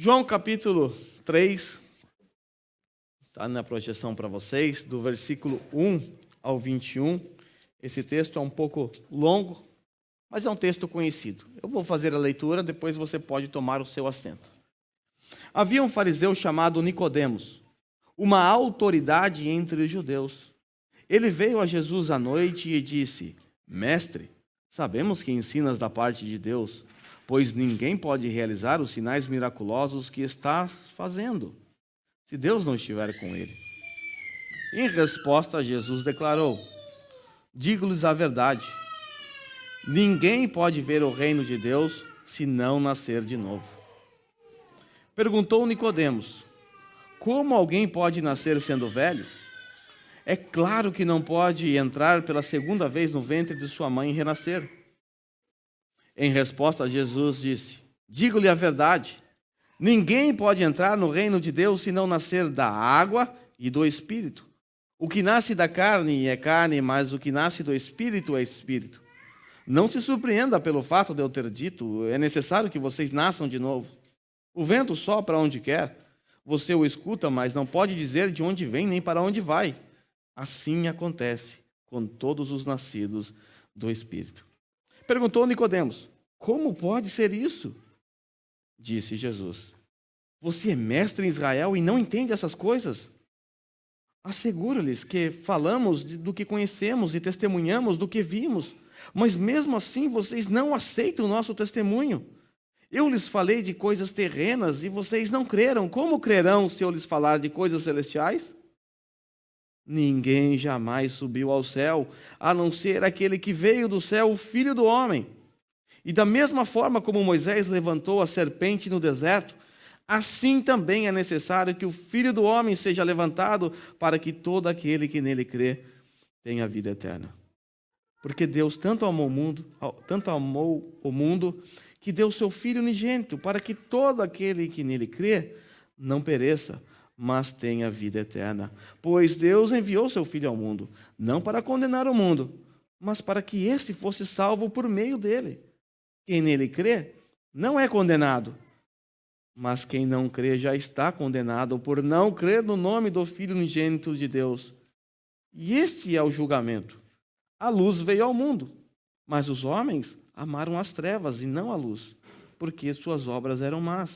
João capítulo 3, está na projeção para vocês, do versículo 1 ao 21. Esse texto é um pouco longo, mas é um texto conhecido. Eu vou fazer a leitura, depois você pode tomar o seu assento. Havia um fariseu chamado Nicodemos, uma autoridade entre os judeus. Ele veio a Jesus à noite e disse: Mestre, sabemos que ensinas da parte de Deus, pois ninguém pode realizar os sinais miraculosos que estás fazendo, se Deus não estiver com ele. Em resposta, Jesus declarou: Digo-lhes a verdade, ninguém pode ver o reino de Deus se não nascer de novo. Perguntou Nicodemos: Como alguém pode nascer sendo velho? É claro que não pode entrar pela segunda vez no ventre de sua mãe e renascer. Em resposta, Jesus disse: Digo-lhe a verdade, ninguém pode entrar no reino de Deus se não nascer da água e do Espírito. O que nasce da carne é carne, mas o que nasce do Espírito é Espírito. Não se surpreenda pelo fato de eu ter dito: é necessário que vocês nasçam de novo. O vento sopra onde quer, você o escuta, mas não pode dizer de onde vem nem para onde vai. Assim acontece com todos os nascidos do Espírito. Perguntou Nicodemos: Como pode ser isso? Disse Jesus: Você é mestre em Israel e não entende essas coisas? Asseguro-lhes que falamos do que conhecemos e testemunhamos do que vimos, mas mesmo assim vocês não aceitam o nosso testemunho. Eu lhes falei de coisas terrenas e vocês não creram. Como crerão se eu lhes falar de coisas celestiais? Ninguém jamais subiu ao céu, a não ser aquele que veio do céu, o Filho do Homem. E da mesma forma como Moisés levantou a serpente no deserto, assim também é necessário que o Filho do Homem seja levantado, para que todo aquele que nele crê tenha vida eterna. Porque Deus tanto amou o mundo, que deu seu Filho unigênito, para que todo aquele que nele crê não pereça, mas tenha vida eterna. Pois Deus enviou seu Filho ao mundo, não para condenar o mundo, mas para que esse fosse salvo por meio dele. Quem nele crê não é condenado, mas quem não crê já está condenado por não crer no nome do Filho unigênito de Deus. E este é o julgamento. A luz veio ao mundo, mas os homens amaram as trevas e não a luz, porque suas obras eram más.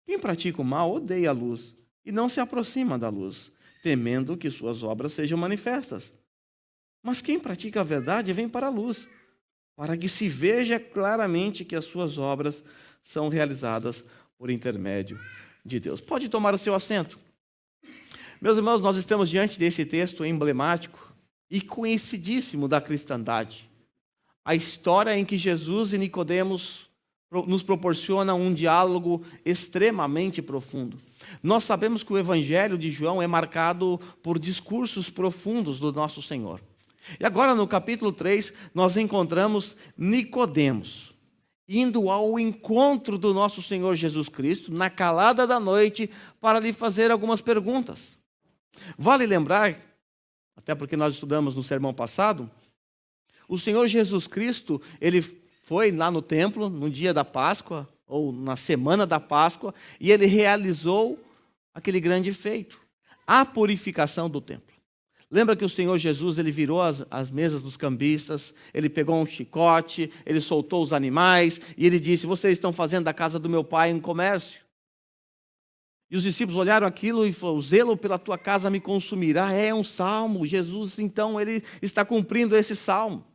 Quem pratica o mal odeia a luz e não se aproxima da luz, temendo que suas obras sejam manifestas. Mas quem pratica a verdade vem para a luz, para que se veja claramente que as suas obras são realizadas por intermédio de Deus. Pode tomar o seu assento. Meus irmãos, nós estamos diante desse texto emblemático e conhecidíssimo da cristandade. A história em que Jesus e Nicodemos nos proporciona um diálogo extremamente profundo. Nós sabemos que o Evangelho de João é marcado por discursos profundos do nosso Senhor. E agora, no capítulo 3, nós encontramos Nicodemos indo ao encontro do nosso Senhor Jesus Cristo, na calada da noite, para lhe fazer algumas perguntas. Vale lembrar, até porque nós estudamos no sermão passado, o Senhor Jesus Cristo, ele foi lá no templo, no dia da Páscoa, ou na semana da Páscoa, e ele realizou aquele grande feito, a purificação do templo. Lembra que o Senhor Jesus, ele virou as mesas dos cambistas, ele pegou um chicote, ele soltou os animais, e ele disse: Vocês estão fazendo da casa do meu pai um comércio. E os discípulos olharam aquilo e falaram: O zelo pela tua casa me consumirá. É um salmo. Jesus, então, ele está cumprindo esse salmo.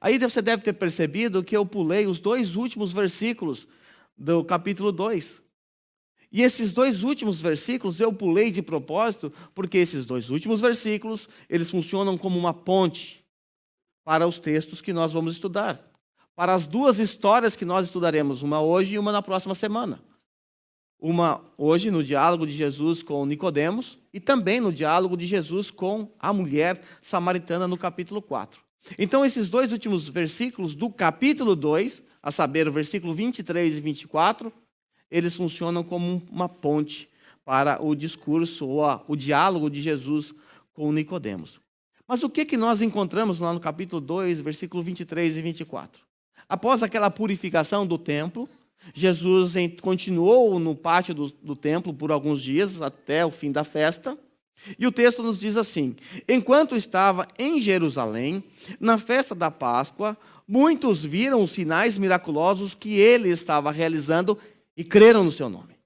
Aí você deve ter percebido que eu pulei os 2 últimos versículos do capítulo 2. E esses 2 últimos versículos eu pulei de propósito, porque esses 2 últimos versículos, eles funcionam como uma ponte para os textos que nós vamos estudar. Para as 2 histórias que nós estudaremos, uma hoje e uma na próxima semana. Uma hoje no diálogo de Jesus com Nicodemos e também no diálogo de Jesus com a mulher samaritana no capítulo 4. Então, esses 2 últimos versículos do capítulo 2, a saber, o versículo 23 e 24, eles funcionam como uma ponte para o discurso ou o diálogo de Jesus com Nicodemos. Mas o que nós encontramos lá no capítulo 2, versículo 23 e 24? Após aquela purificação do templo, Jesus continuou no pátio do templo por alguns dias, até o fim da festa. E o texto nos diz assim: enquanto estava em Jerusalém, na festa da Páscoa, muitos viram os sinais miraculosos que ele estava realizando e creram no seu nome.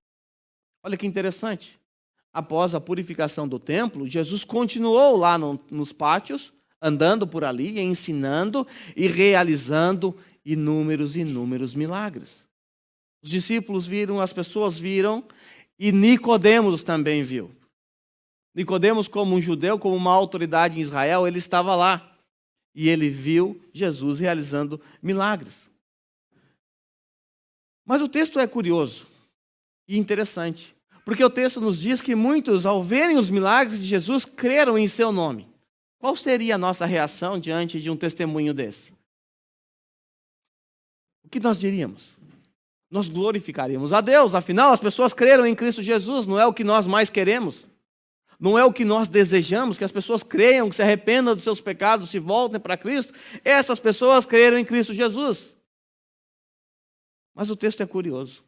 Olha que interessante. Após a purificação do templo, Jesus continuou lá nos pátios, andando por ali, ensinando e realizando inúmeros milagres. Os discípulos viram, as pessoas viram, e Nicodemos também viu. Nicodemos, como um judeu, como uma autoridade em Israel, ele estava lá. E ele viu Jesus realizando milagres. Mas o texto é curioso e interessante, porque o texto nos diz que muitos, ao verem os milagres de Jesus, creram em seu nome. Qual seria a nossa reação diante de um testemunho desse? O que nós diríamos? Nós glorificaríamos a Deus, afinal as pessoas creram em Cristo Jesus, não é o que nós mais queremos? Não é o que nós desejamos, que as pessoas creiam, que se arrependam dos seus pecados, se voltem para Cristo? Essas pessoas creram em Cristo Jesus. Mas o texto é curioso.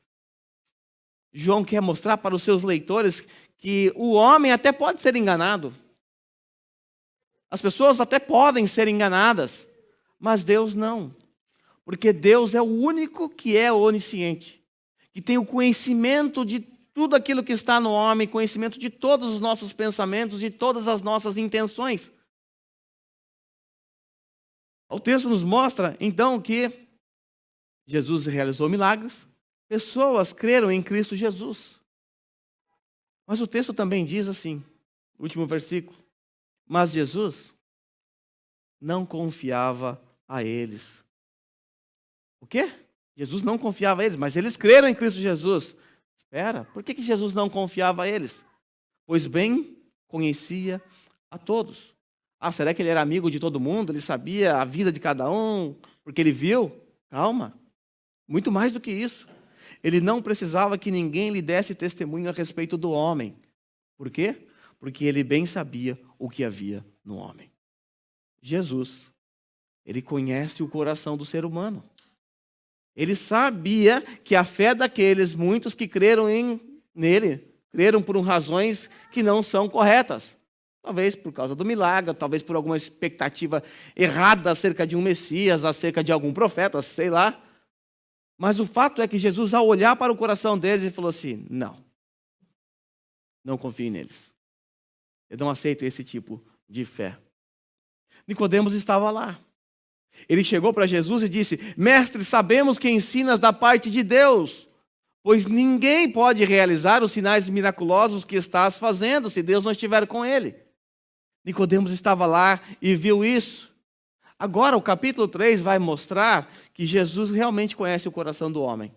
João quer mostrar para os seus leitores que o homem até pode ser enganado. As pessoas até podem ser enganadas, mas Deus não. Porque Deus é o único que é onisciente, que tem o conhecimento de tudo aquilo que está no homem, conhecimento de todos os nossos pensamentos, de todas as nossas intenções. O texto nos mostra, então, que Jesus realizou milagres, pessoas creram em Cristo Jesus. Mas o texto também diz assim, último versículo: mas Jesus não confiava a eles. O quê? Jesus não confiava a eles, mas eles creram em Cristo Jesus. Espera, por que Jesus não confiava a eles? Pois bem conhecia a todos. Ah, será que ele era amigo de todo mundo? Ele sabia a vida de cada um, porque ele viu? Calma, muito mais do que isso. Ele não precisava que ninguém lhe desse testemunho a respeito do homem. Por quê? Porque ele bem sabia o que havia no homem. Jesus, ele conhece o coração do ser humano. Ele sabia que a fé daqueles muitos que creram nele, creram por razões que não são corretas. Talvez por causa do milagre, talvez por alguma expectativa errada acerca de um Messias, acerca de algum profeta, sei lá. Mas o fato é que Jesus, ao olhar para o coração deles, ele falou assim: não confie neles. Eu não aceito esse tipo de fé. Nicodemos estava lá. Ele chegou para Jesus e disse: mestre, sabemos que ensinas da parte de Deus, pois ninguém pode realizar os sinais miraculosos que estás fazendo se Deus não estiver com ele. Nicodemos estava lá e viu isso. Agora o capítulo 3 vai mostrar que Jesus realmente conhece o coração do homem.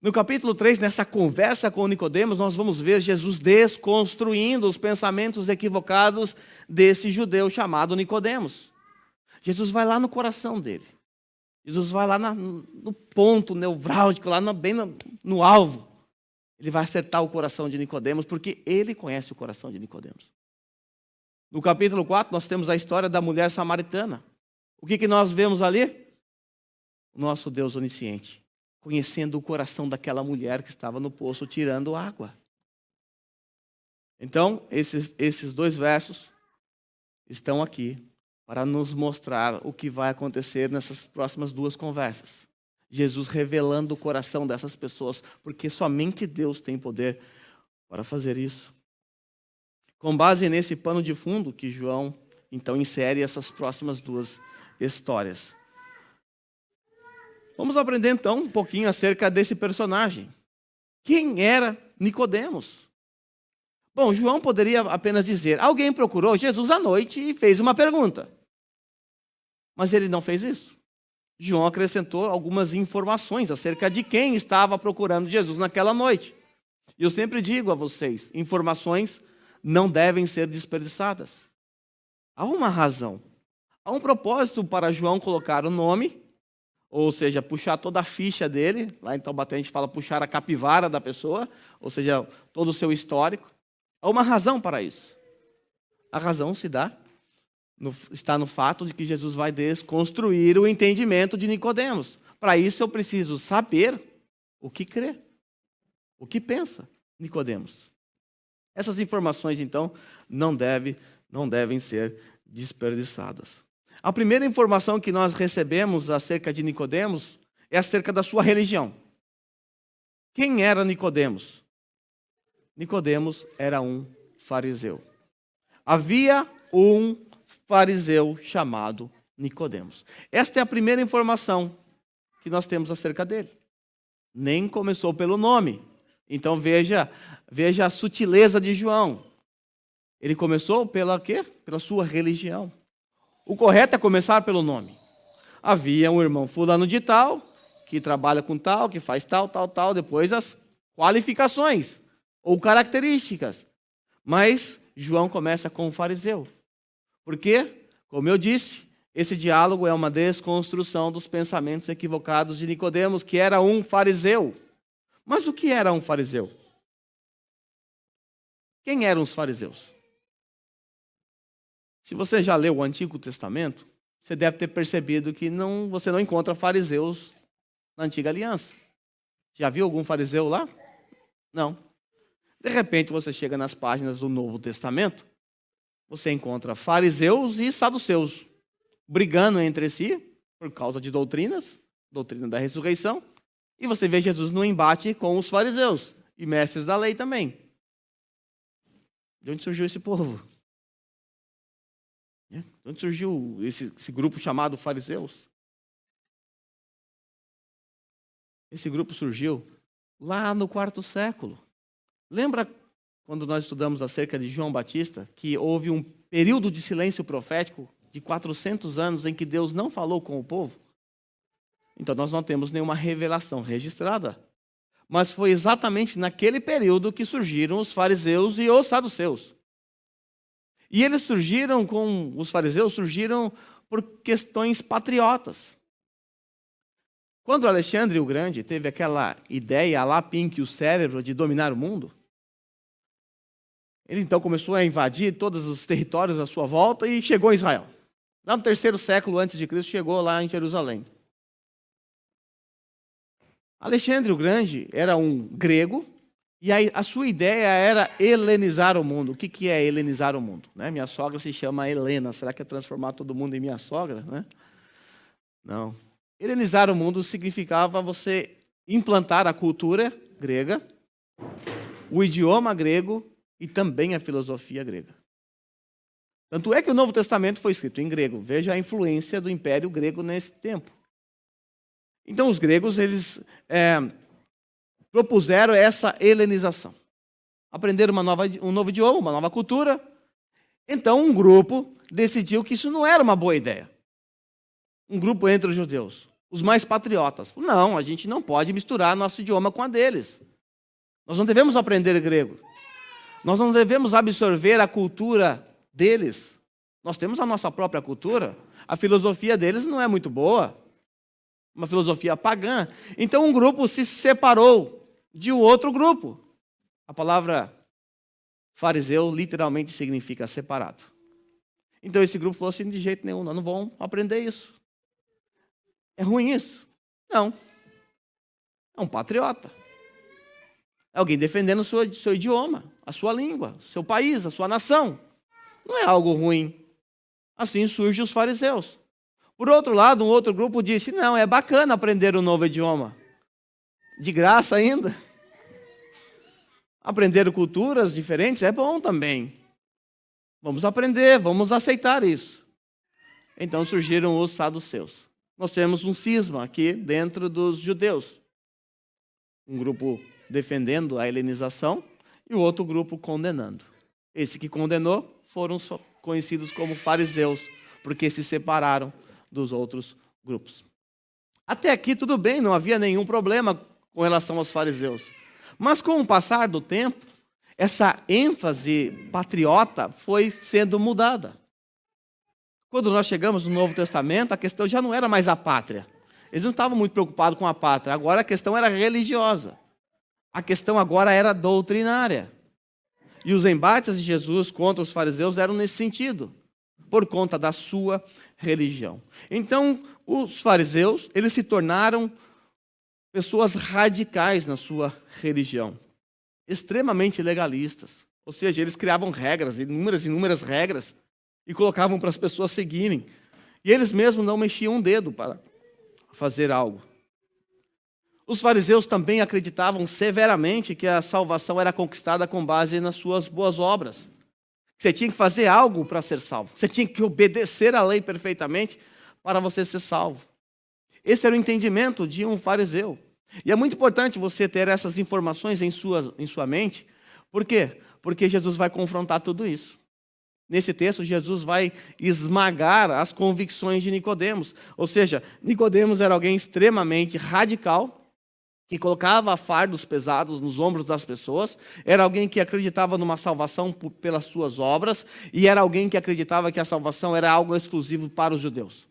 No capítulo 3, nessa conversa com Nicodemos, nós vamos ver Jesus desconstruindo os pensamentos equivocados desse judeu chamado Nicodemos. Jesus vai lá no coração dele. Jesus vai lá no ponto nevrálgico, lá bem no alvo. Ele vai acertar o coração de Nicodemos, porque ele conhece o coração de Nicodemos. No capítulo 4, nós temos a história da mulher samaritana. O que nós vemos ali? O nosso Deus onisciente, conhecendo o coração daquela mulher que estava no poço tirando água. Então, esses dois versos estão aqui para nos mostrar o que vai acontecer nessas próximas duas conversas. Jesus revelando o coração dessas pessoas, porque somente Deus tem poder para fazer isso. Com base nesse pano de fundo que João, então, insere essas próximas duas histórias. Vamos aprender, então, um pouquinho acerca desse personagem. Quem era Nicodemos? Bom, João poderia apenas dizer: alguém procurou Jesus à noite e fez uma pergunta. Mas ele não fez isso. João acrescentou algumas informações acerca de quem estava procurando Jesus naquela noite. E eu sempre digo a vocês, informações não devem ser desperdiçadas. Há uma razão, há um propósito para João colocar o nome, ou seja, puxar toda a ficha dele. Lá em Taubaté a gente fala puxar a capivara da pessoa, ou seja, todo o seu histórico. Há uma razão para isso. A razão está no fato de que Jesus vai desconstruir o entendimento de Nicodemos. Para isso eu preciso saber o que crê, o que pensa Nicodemos. Essas informações, então, não devem ser desperdiçadas. A primeira informação que nós recebemos acerca de Nicodemos é acerca da sua religião. Quem era Nicodemos? Nicodemos era um fariseu. Havia um fariseu chamado Nicodemos. Esta é a primeira informação que nós temos acerca dele. Nem começou pelo nome. Então veja a sutileza de João. Ele começou pela quê? Pela sua religião. O correto é começar pelo nome. Havia um irmão fulano de tal, que trabalha com tal, que faz tal, depois as qualificações ou características. Mas João começa com o fariseu. Por quê? Como eu disse, esse diálogo é uma desconstrução dos pensamentos equivocados de Nicodemos, que era um fariseu. Mas o que era um fariseu? Quem eram os fariseus? Se você já leu o Antigo Testamento, você deve ter percebido que você não encontra fariseus na Antiga Aliança. Já viu algum fariseu lá? Não. De repente você chega nas páginas do Novo Testamento, você encontra fariseus e saduceus brigando entre si por causa de doutrina da ressurreição, e você vê Jesus no embate com os fariseus e mestres da lei também. De onde surgiu esse povo? De onde surgiu esse grupo chamado fariseus? Esse grupo surgiu lá no 4º século. Lembra quando nós estudamos acerca de João Batista, que houve um período de silêncio profético de 400 anos em que Deus não falou com o povo? Então nós não temos nenhuma revelação registrada. Mas foi exatamente naquele período que surgiram os fariseus e os saduceus. E os fariseus surgiram por questões patriotas. Quando Alexandre o Grande teve aquela ideia, lá Pink, o cérebro, de dominar o mundo, ele então começou a invadir todos os territórios à sua volta e chegou em Israel. Lá no 3º século antes de Cristo, chegou lá em Jerusalém. Alexandre o Grande era um grego, e a sua ideia era helenizar o mundo. O que é helenizar o mundo? Minha sogra se chama Helena. Será que é transformar todo mundo em minha sogra? Não. Helenizar o mundo significava você implantar a cultura grega, o idioma grego e também a filosofia grega. Tanto é que o Novo Testamento foi escrito em grego. Veja a influência do Império Grego nesse tempo. Então os gregos, eles propuseram essa helenização. Aprenderam um novo idioma, uma nova cultura. Então um grupo decidiu que isso não era uma boa ideia. Um grupo entre os judeus, os mais patriotas. Não, a gente não pode misturar nosso idioma com a deles. Nós não devemos aprender grego. Nós não devemos absorver a cultura deles. Nós temos a nossa própria cultura. A filosofia deles não é muito boa. Uma filosofia pagã. Então um grupo se separou de um outro grupo. A palavra fariseu literalmente significa separado. Então esse grupo falou assim: de jeito nenhum, nós não vamos aprender isso. É ruim isso? Não. É um patriota. É alguém defendendo o seu idioma, a sua língua, o seu país, a sua nação. Não é algo ruim. Assim surgem os fariseus. Por outro lado, um outro grupo disse: não, é bacana aprender um novo idioma. De graça ainda. Aprender culturas diferentes é bom também. Vamos aprender, vamos aceitar isso. Então surgiram os saduceus. Nós temos um cisma aqui dentro dos judeus. Um grupo defendendo a helenização e o outro grupo condenando. Esse que condenou foram conhecidos como fariseus, porque se separaram dos outros grupos. Até aqui tudo bem, não havia nenhum problema com relação aos fariseus. Mas com o passar do tempo, essa ênfase patriota foi sendo mudada. Quando nós chegamos no Novo Testamento, a questão já não era mais a pátria. Eles não estavam muito preocupados com a pátria, agora a questão era religiosa. A questão agora era doutrinária. E os embates de Jesus contra os fariseus eram nesse sentido. por conta da sua religião. Então, os fariseus, eles se tornaram pessoas radicais na sua religião, extremamente legalistas. Ou seja, eles criavam regras, inúmeras regras, e colocavam para as pessoas seguirem. E eles mesmos não mexiam um dedo para fazer algo. Os fariseus também acreditavam severamente que a salvação era conquistada com base nas suas boas obras. Você tinha que fazer algo para ser salvo. Você tinha que obedecer à lei perfeitamente para você ser salvo. Esse era o entendimento de um fariseu. E é muito importante você ter essas informações em sua mente. Por quê? Porque Jesus vai confrontar tudo isso. Nesse texto, Jesus vai esmagar as convicções de Nicodemos. Ou seja, Nicodemos era alguém extremamente radical, que colocava fardos pesados nos ombros das pessoas, era alguém que acreditava numa salvação pelas suas obras, e era alguém que acreditava que a salvação era algo exclusivo para os judeus.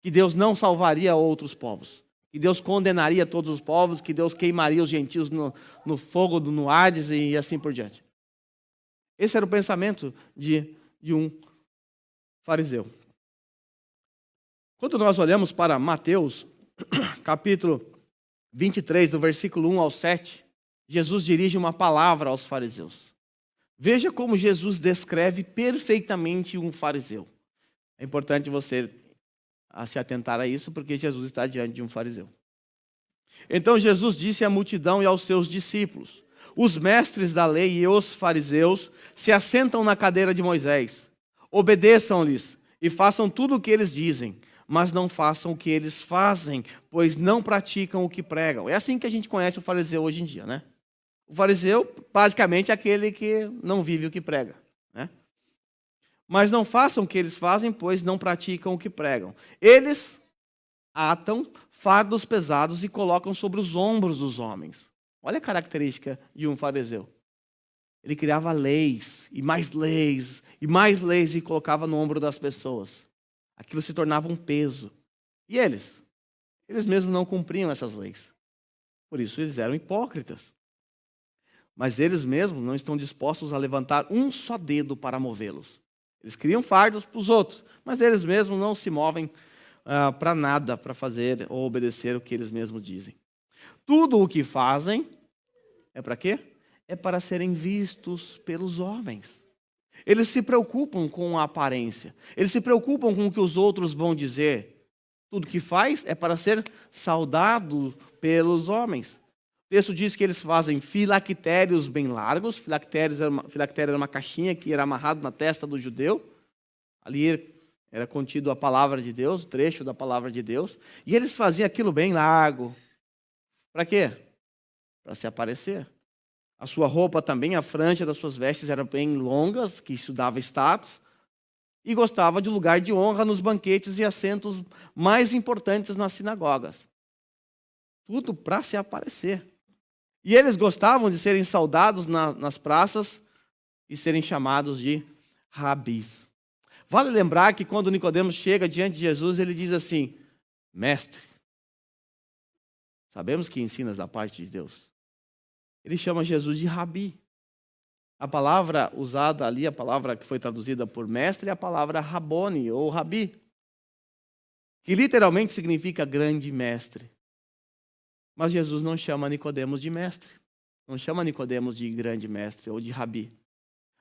Que Deus não salvaria outros povos, que Deus condenaria todos os povos, que Deus queimaria os gentios no fogo, no Hades e assim por diante. Esse era o pensamento de um fariseu. Quando nós olhamos para Mateus, capítulo 23, do versículo 1 ao 7, Jesus dirige uma palavra aos fariseus. Veja como Jesus descreve perfeitamente um fariseu. É importante você se atentar a isso, porque Jesus está diante de um fariseu. Então Jesus disse à multidão e aos seus discípulos: os mestres da lei e os fariseus se assentam na cadeira de Moisés. Obedeçam-lhes e façam tudo o que eles dizem, mas não façam o que eles fazem, pois não praticam o que pregam. É assim que a gente conhece o fariseu hoje em dia, né? O fariseu, basicamente, é aquele que não vive o que prega, né? Mas não façam o que eles fazem, pois não praticam o que pregam. Eles atam fardos pesados e colocam sobre os ombros dos homens. Olha a característica de um fariseu. Ele criava leis, e mais leis, e colocava no ombro das pessoas. Aquilo se tornava um peso. E eles? Eles mesmos não cumpriam essas leis. Por isso eles eram hipócritas. Mas eles mesmos não estão dispostos a levantar um só dedo para movê-los. Eles criam fardos para os outros, mas eles mesmos não se movem para nada, para fazer ou obedecer o que eles mesmos dizem. Tudo o que fazem é para quê? É para serem vistos pelos homens. Eles se preocupam com a aparência. Eles se preocupam com o que os outros vão dizer. Tudo que faz é para ser saudado pelos homens. O texto diz que eles fazem filactérios bem largos. Filactério era uma caixinha que era amarrado na testa do judeu. Ali era contido a palavra de Deus, o trecho da palavra de Deus. E eles faziam aquilo bem largo. Para quê? Para se aparecer. A sua roupa também, a franja das suas vestes eram bem longas, que isso dava status, e gostava de lugar de honra nos banquetes e assentos mais importantes nas sinagogas. Tudo para se aparecer. E eles gostavam de serem saudados nas praças e serem chamados de rabis. Vale lembrar que quando Nicodemos chega diante de Jesus, ele diz assim: mestre, sabemos que ensinas da parte de Deus. Ele chama Jesus de rabi. A palavra usada ali, a palavra que foi traduzida por mestre, é a palavra rabone, ou rabi, que literalmente significa grande mestre. Mas Jesus não chama Nicodemos de mestre. Não chama Nicodemos de grande mestre ou de rabi.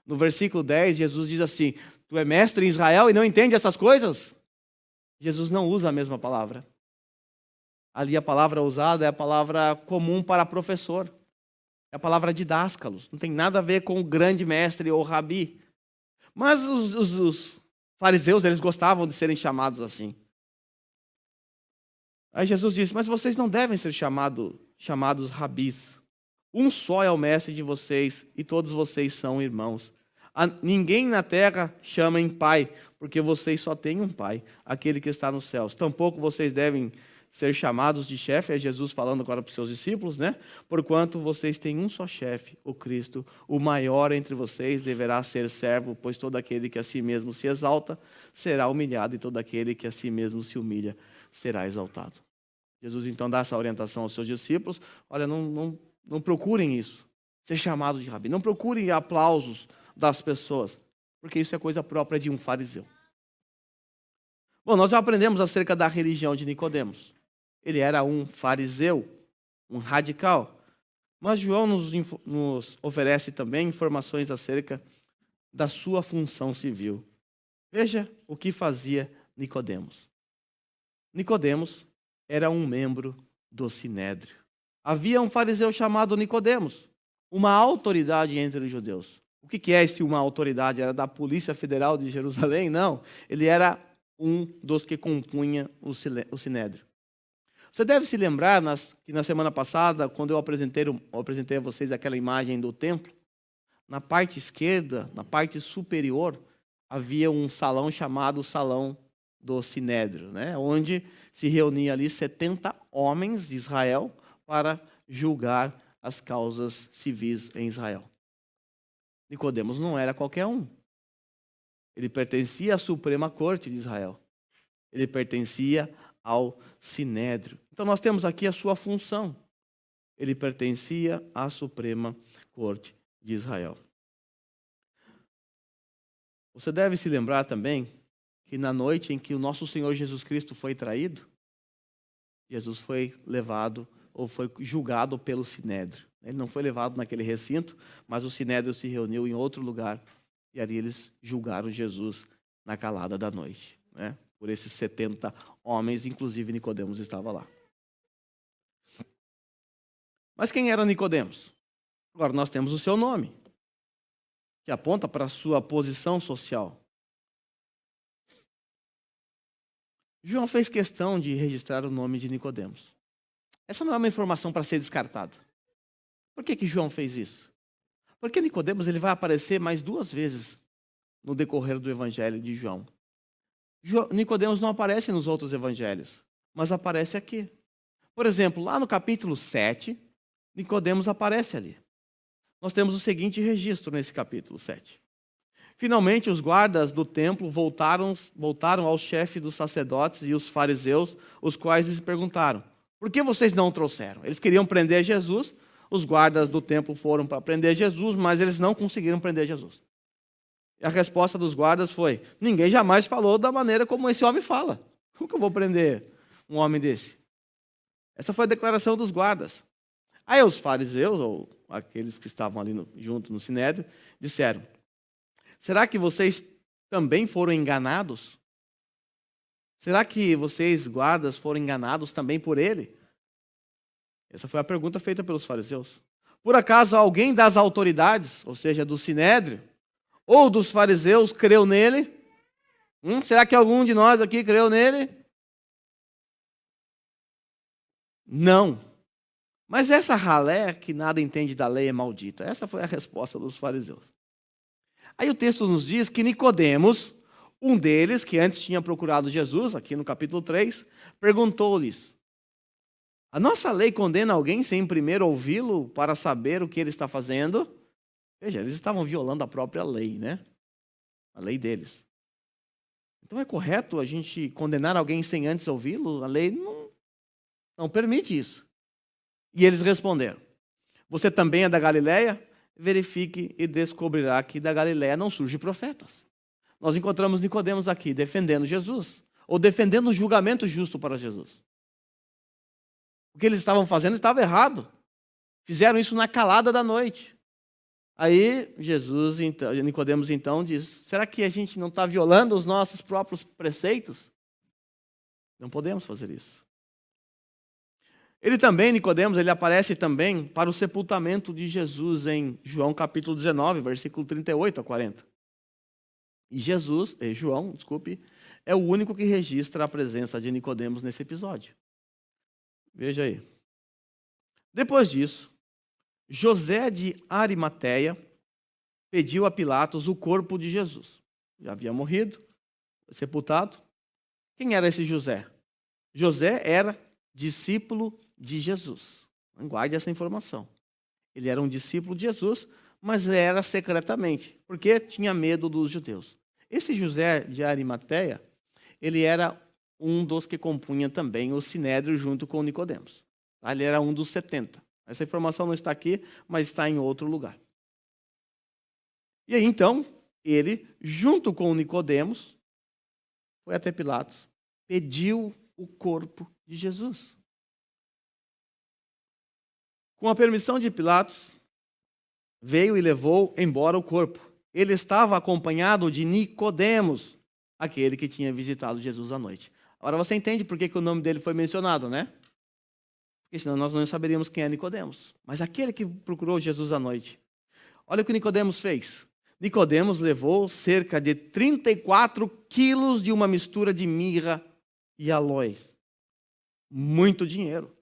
No versículo 10, Jesus diz assim: tu é mestre em Israel e não entende essas coisas? Jesus não usa a mesma palavra. Ali a palavra usada é a palavra comum para professor. É a palavra didáscalos. Não tem nada a ver com o grande mestre ou rabi. Mas os fariseus, eles gostavam de serem chamados assim. Aí Jesus disse: mas vocês não devem ser chamados rabis. Um só é o mestre de vocês e todos vocês são irmãos. Ninguém na terra chama em pai, porque vocês só têm um pai, aquele que está nos céus. Tampouco vocês devem ser chamados de chefe, é Jesus falando agora para os seus discípulos, né? Porquanto vocês têm um só chefe, o Cristo, o maior entre vocês deverá ser servo, pois todo aquele que a si mesmo se exalta será humilhado, e todo aquele que a si mesmo se humilha será exaltado. Jesus então dá essa orientação aos seus discípulos: olha, não procurem isso, ser chamado de rabi, não procurem aplausos das pessoas, porque isso é coisa própria de um fariseu. Bom, nós já aprendemos acerca da religião de Nicodemos. Ele era um fariseu, um radical. Mas João nos oferece também informações acerca da sua função civil. Veja o que fazia Nicodemos. Nicodemos era um membro do Sinédrio. Havia um fariseu chamado Nicodemos, uma autoridade entre os judeus. O que é esse uma autoridade? Era da Polícia Federal de Jerusalém? Não. Ele era um dos que compunha o Sinédrio. Você deve se lembrar que na semana passada, quando eu apresentei a vocês aquela imagem do templo, na parte esquerda, na parte superior, havia um salão chamado Salão do Sinédrio, né? Onde se reunia ali 70 homens de Israel para julgar as causas civis em Israel. Nicodemos não era qualquer um. Ele pertencia à Suprema Corte de Israel. Ele pertencia ao Sinédrio. Então nós temos aqui a sua função. Ele pertencia à Suprema Corte de Israel. Você deve se lembrar também que na noite em que o nosso Senhor Jesus Cristo foi traído, Jesus foi levado ou foi julgado pelo Sinédrio. Ele não foi levado naquele recinto, mas o Sinédrio se reuniu em outro lugar e ali eles julgaram Jesus na calada da noite, né? Por esses 70 homens, inclusive Nicodemos estava lá. Mas quem era Nicodemos? Agora nós temos o seu nome, que aponta para a sua posição social. João fez questão de registrar o nome de Nicodemos. Essa não é uma informação para ser descartada. Por que João fez isso? Porque Nicodemos ele vai aparecer mais 2 vezes no decorrer do evangelho de João. Nicodemos não aparece nos outros evangelhos, mas aparece aqui. Por exemplo, lá no capítulo 7, Nicodemos aparece ali. Nós temos o seguinte registro nesse capítulo 7. Finalmente, os guardas do templo voltaram ao chefe dos sacerdotes e os fariseus, os quais lhes perguntaram: por que vocês não o trouxeram? Eles queriam prender Jesus, os guardas do templo foram para prender Jesus, mas eles não conseguiram prender Jesus. E a resposta dos guardas foi: ninguém jamais falou da maneira como esse homem fala. Como que eu vou prender um homem desse? Essa foi a declaração dos guardas. Aí os fariseus, ou aqueles que estavam ali junto no Sinédrio, disseram: será que vocês também foram enganados? Será que vocês, guardas, foram enganados também por ele? Essa foi a pergunta feita pelos fariseus. Por acaso alguém das autoridades, ou seja, do Sinédrio, ou dos fariseus, creu nele? Será que algum de nós aqui creu nele? Não. Mas essa ralé que nada entende da lei é maldita. Essa foi a resposta dos fariseus. Aí o texto nos diz que Nicodemos, um deles, que antes tinha procurado Jesus, aqui no capítulo 3, perguntou-lhes: a nossa lei condena alguém sem primeiro ouvi-lo para saber o que ele está fazendo? Veja, eles estavam violando a própria lei, né? A lei deles. Então é correto a gente condenar alguém sem antes ouvi-lo? A lei não permite isso. E eles responderam: você também é da Galileia? Verifique e descobrirá que da Galileia não surgem profetas. Nós encontramos Nicodemos aqui defendendo Jesus, ou defendendo o julgamento justo para Jesus. O que eles estavam fazendo estava errado. Fizeram isso na calada da noite. Aí Nicodemos então diz: será que a gente não está violando os nossos próprios preceitos? Não podemos fazer isso. Nicodemos, ele aparece também para o sepultamento de Jesus em João capítulo 19, versículo 38 a 40. E João, é o único que registra a presença de Nicodemos nesse episódio. Veja aí. Depois disso, José de Arimateia pediu a Pilatos o corpo de Jesus. Já havia morrido, sepultado. Quem era esse José? José era discípulo de Jesus. Guarde essa informação. Ele era um discípulo de Jesus, mas era secretamente, porque tinha medo dos judeus. Esse José de Arimateia, ele era um dos que compunha também o Sinédrio junto com Nicodemos. Ele era um dos 70. Essa informação não está aqui, mas está em outro lugar. E aí, então, ele, junto com Nicodemos, foi até Pilatos pediu o corpo de Jesus. Com a permissão de Pilatos, veio e levou embora o corpo. Ele estava acompanhado de Nicodemos, aquele que tinha visitado Jesus à noite. Agora você entende por que o nome dele foi mencionado, né? Porque senão nós não saberíamos quem é Nicodemos. Mas aquele que procurou Jesus à noite. Olha o que Nicodemos fez. Nicodemos levou cerca de 34 quilos de uma mistura de mirra e aloés. Muito dinheiro.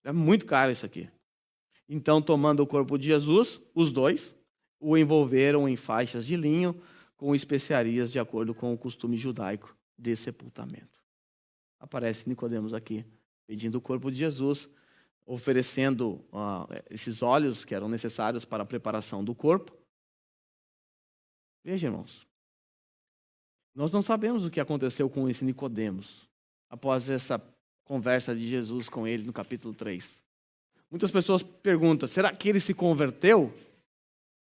É muito caro isso aqui. Então, tomando o corpo de Jesus, os dois o envolveram em faixas de linho com especiarias de acordo com o costume judaico de sepultamento. Aparece Nicodemos aqui, pedindo o corpo de Jesus, oferecendo esses óleos que eram necessários para a preparação do corpo. Veja, irmãos, nós não sabemos o que aconteceu com esse Nicodemos após essa conversa de Jesus com ele no capítulo 3. Muitas pessoas perguntam, será que ele se converteu?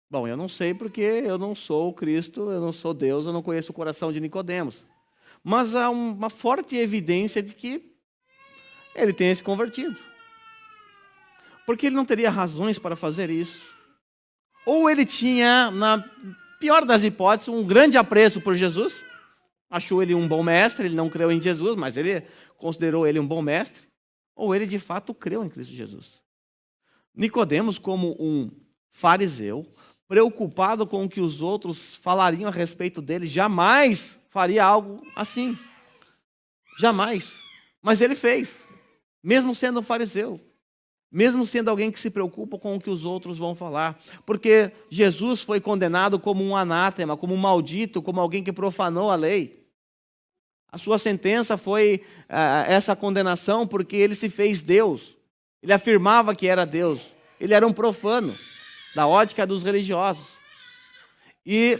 Bom, eu não sei porque eu não sou o Cristo, eu não sou Deus, eu não conheço o coração de Nicodemos. Mas há uma forte evidência de que ele tenha se convertido. Porque ele não teria razões para fazer isso. Ou ele tinha, na pior das hipóteses, um grande apreço por Jesus, achou ele um bom mestre, ele não creu em Jesus, mas ele considerou ele um bom mestre, ou ele de fato creu em Cristo Jesus. Nicodemos, como um fariseu, preocupado com o que os outros falariam a respeito dele, jamais faria algo assim. Jamais. Mas ele fez, mesmo sendo um fariseu. Mesmo sendo alguém que se preocupa com o que os outros vão falar. Porque Jesus foi condenado como um anátema, como um maldito, como alguém que profanou a lei. A sua sentença foi essa condenação porque ele se fez Deus. Ele afirmava que era Deus. Ele era um profano, da ótica dos religiosos. E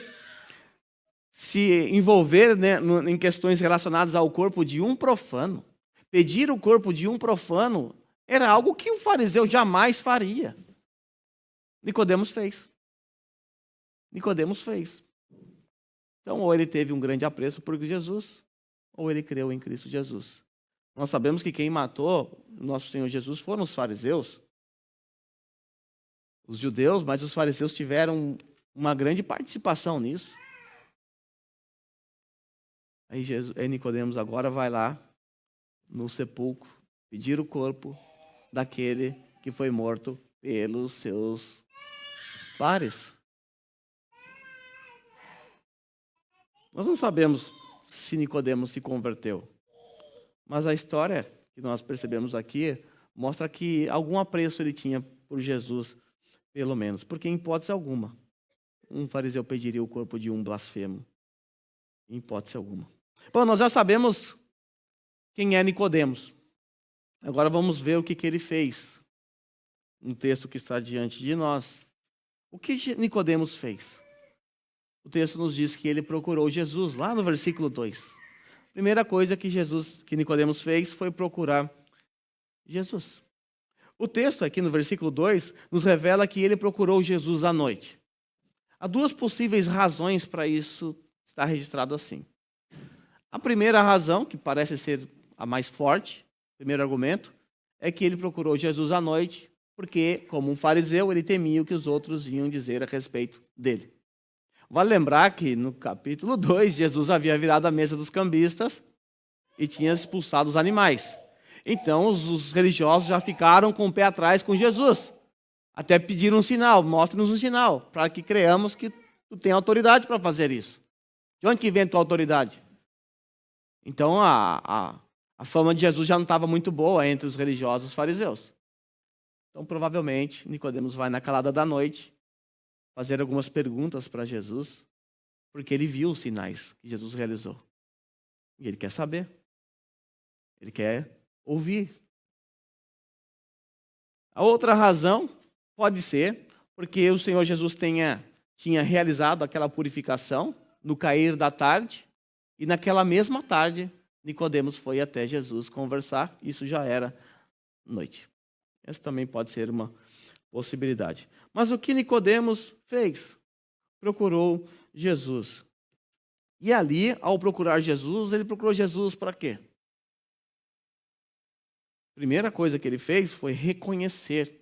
se envolver, né, em questões relacionadas ao corpo de um profano, pedir o corpo de um profano, era algo que o fariseu jamais faria. Nicodemos fez. Nicodemos fez. Então, ou ele teve um grande apreço por Jesus, ou ele creu em Cristo Jesus. Nós sabemos que quem matou nosso Senhor Jesus foram os fariseus, os judeus, mas os fariseus tiveram uma grande participação nisso. Aí Nicodemos agora vai lá no sepulcro pedir o corpo daquele que foi morto pelos seus pares. Nós não sabemos se Nicodemos se converteu, mas a história que nós percebemos aqui mostra que algum apreço ele tinha por Jesus, pelo menos, porque em hipótese alguma um fariseu pediria o corpo de um blasfemo, em hipótese alguma. Bom, nós já sabemos quem é Nicodemos. Agora vamos ver o que ele fez. Um texto que está diante de nós. O que Nicodemos fez? O texto nos diz que ele procurou Jesus, lá no versículo 2. Primeira coisa que Nicodemos fez foi procurar Jesus. O texto aqui no versículo 2 nos revela que ele procurou Jesus à noite. Há duas possíveis razões para isso estar registrado assim. A primeira razão, que parece ser a mais forte, o primeiro argumento, é que ele procurou Jesus à noite, porque, como um fariseu, ele temia o que os outros iam dizer a respeito dele. Vale lembrar que no capítulo 2, Jesus havia virado a mesa dos cambistas e tinha expulsado os animais. Então, os religiosos já ficaram com o pé atrás com Jesus. Até pediram um sinal, mostre-nos um sinal, para que creamos que tu tem autoridade para fazer isso. De onde que vem a tua autoridade? Então, a fama de Jesus já não estava muito boa entre os religiosos fariseus. Então, provavelmente, Nicodemos vai na calada da noite fazer algumas perguntas para Jesus, porque ele viu os sinais que Jesus realizou. E ele quer saber. Ele quer ouvir. A outra razão pode ser porque o Senhor Jesus tinha realizado aquela purificação no cair da tarde, e naquela mesma tarde, Nicodemos foi até Jesus conversar. Isso já era noite. Essa também pode ser uma possibilidade. Mas o que Nicodemos fez? Procurou Jesus. E ali, ao procurar Jesus, ele procurou Jesus para quê? A primeira coisa que ele fez foi reconhecer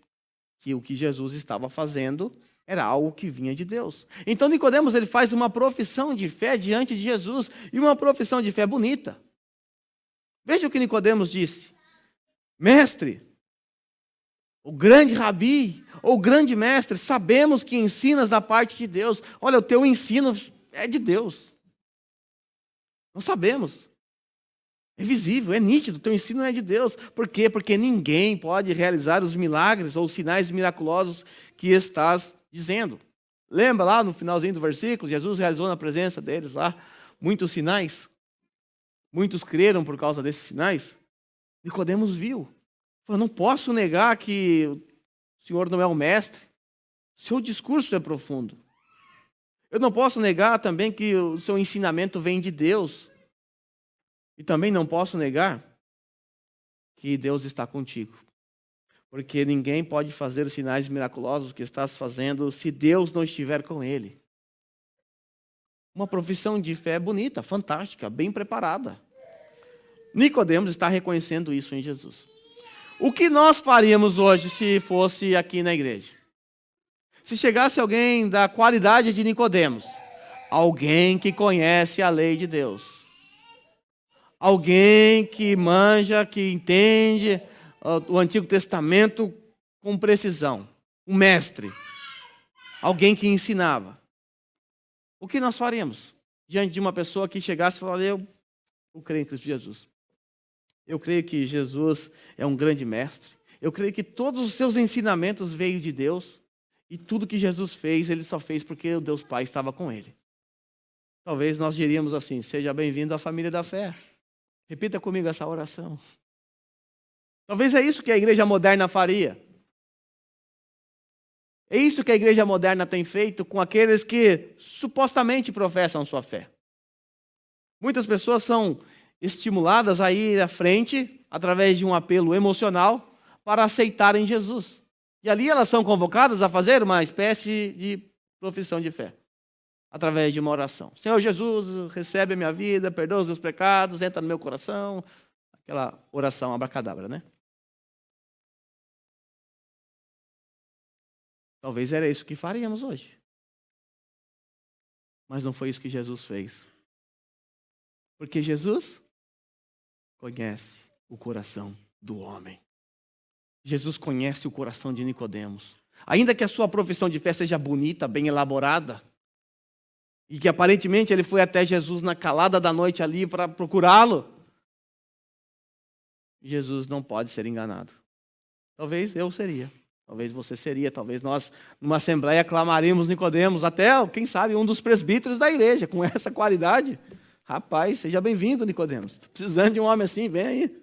que o que Jesus estava fazendo era algo que vinha de Deus. Então Nicodemos, ele faz uma profissão de fé diante de Jesus, e uma profissão de fé bonita. Veja o que Nicodemos disse: Mestre, o grande rabi, ou grande mestre, sabemos que ensinas da parte de Deus. Olha, o teu ensino é de Deus. Nós sabemos. É visível, é nítido, o teu ensino é de Deus. Por quê? Porque ninguém pode realizar os milagres ou os sinais miraculosos que estás dizendo. Lembra lá no finalzinho do versículo, Jesus realizou na presença deles lá muitos sinais. Muitos creram por causa desses sinais. Nicodemos viu. Falou, não posso negar que o Senhor não é o mestre. Seu discurso é profundo. Eu não posso negar também que o seu ensinamento vem de Deus. E também não posso negar que Deus está contigo. Porque ninguém pode fazer os sinais miraculosos que estás fazendo se Deus não estiver com ele. Uma profissão de fé bonita, fantástica, bem preparada. Nicodemos está reconhecendo isso em Jesus. O que nós faríamos hoje se fosse aqui na igreja? Se chegasse alguém da qualidade de Nicodemos, alguém que conhece a lei de Deus, alguém que manja, que entende o Antigo Testamento com precisão, um mestre, alguém que ensinava, o que nós faríamos diante de uma pessoa que chegasse e falasse, eu creio em Cristo Jesus. Eu creio que Jesus é um grande mestre. Eu creio que todos os seus ensinamentos veio de Deus. E tudo que Jesus fez, ele só fez porque o Deus Pai estava com ele. Talvez nós diríamos assim, seja bem-vindo à família da fé. Repita comigo essa oração. Talvez é isso que a igreja moderna faria. É isso que a igreja moderna tem feito com aqueles que supostamente professam sua fé. Muitas pessoas são estimuladas a ir à frente, através de um apelo emocional, para aceitarem Jesus. E ali elas são convocadas a fazer uma espécie de profissão de fé, através de uma oração. Senhor Jesus, recebe a minha vida, perdoa os meus pecados, entra no meu coração. Aquela oração abracadabra, né? Talvez era isso que faríamos hoje. Mas não foi isso que Jesus fez. Porque Jesus conhece o coração do homem. Jesus conhece o coração de Nicodemos. Ainda que a sua profissão de fé seja bonita, bem elaborada, e que aparentemente ele foi até Jesus na calada da noite ali para procurá-lo, Jesus não pode ser enganado. Talvez eu seria, talvez você seria, talvez nós, numa assembleia, clamaremos Nicodemos, até, quem sabe, um dos presbíteros da igreja, com essa qualidade. Rapaz, seja bem-vindo, Nicodemos. Estou precisando de um homem assim, vem aí.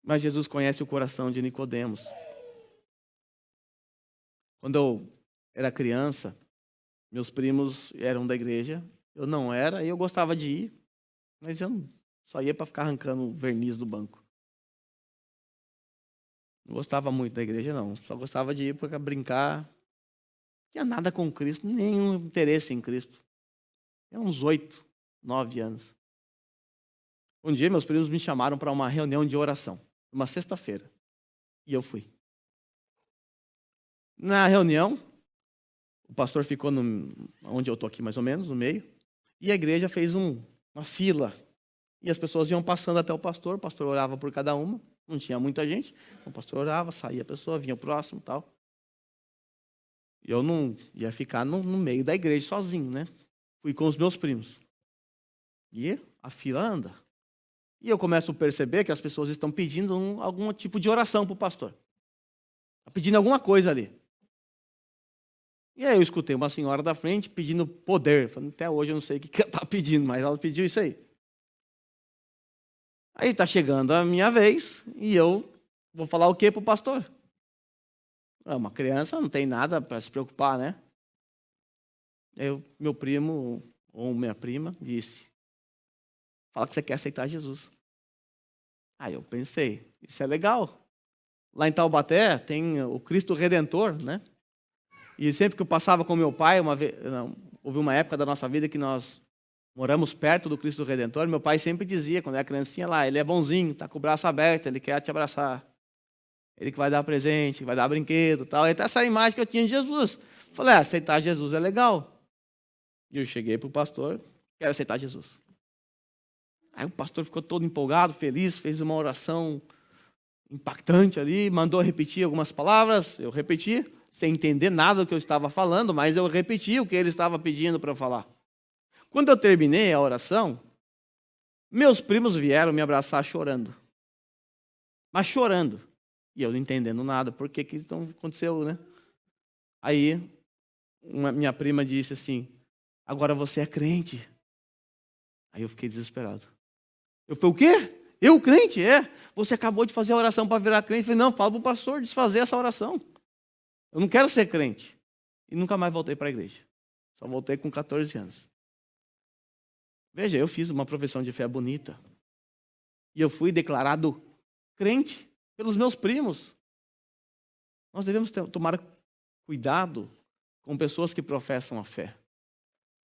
Mas Jesus conhece o coração de Nicodemos. Quando eu era criança, meus primos eram da igreja, eu não era, e eu gostava de ir, mas eu só ia para ficar arrancando o verniz do banco. Não gostava muito da igreja, não. Só gostava de ir para brincar. Não tinha nada com Cristo, nenhum interesse em Cristo. Tinha uns 8, 9 anos. Um dia, meus primos me chamaram para uma reunião de oração, uma sexta-feira. E eu fui. Na reunião, o pastor ficou onde eu estou aqui, mais ou menos, no meio. E a igreja fez uma fila. E as pessoas iam passando até o pastor orava por cada uma. Não tinha muita gente. Então o pastor orava, saía a pessoa, vinha o próximo e tal. E eu não ia ficar no meio da igreja sozinho, né? Fui com os meus primos. E a fila anda. E eu começo a perceber que as pessoas estão pedindo algum tipo de oração para o pastor. Está pedindo alguma coisa ali. E aí eu escutei uma senhora da frente pedindo poder. Falei, até hoje eu não sei o que ela está pedindo, mas ela pediu isso aí. Aí está chegando a minha vez e eu vou falar o que para o pastor? Uma criança não tem nada para se preocupar, né? Aí meu primo ou minha prima disse, fala que você quer aceitar Jesus. Aí eu pensei, isso é legal. Lá em Taubaté tem o Cristo Redentor, né? E sempre que eu passava com meu pai, houve uma época da nossa vida que nós Moramos perto do Cristo Redentor. Meu pai sempre dizia, quando era criancinha lá, ele é bonzinho, está com o braço aberto, ele quer te abraçar. Ele que vai dar presente, vai dar brinquedo e tal. Até essa imagem que eu tinha de Jesus. Falei, aceitar Jesus é legal. E eu cheguei para o pastor, quero aceitar Jesus. Aí o pastor ficou todo empolgado, feliz, fez uma oração impactante ali, mandou repetir algumas palavras, eu repeti, sem entender nada do que eu estava falando, mas eu repeti o que ele estava pedindo para eu falar. Quando eu terminei a oração, meus primos vieram me abraçar chorando. Mas chorando. E eu não entendendo nada, por que isso aconteceu, né? Aí, minha prima disse assim, agora você é crente. Aí eu fiquei desesperado. Eu falei, o quê? Eu, crente? É. Você acabou de fazer a oração para virar crente. Eu falei, não, fala para o pastor desfazer essa oração. Eu não quero ser crente. E nunca mais voltei para a igreja. Só voltei com 14 anos. Veja, eu fiz uma profissão de fé bonita. E eu fui declarado crente pelos meus primos. Nós devemos tomar cuidado com pessoas que professam a fé.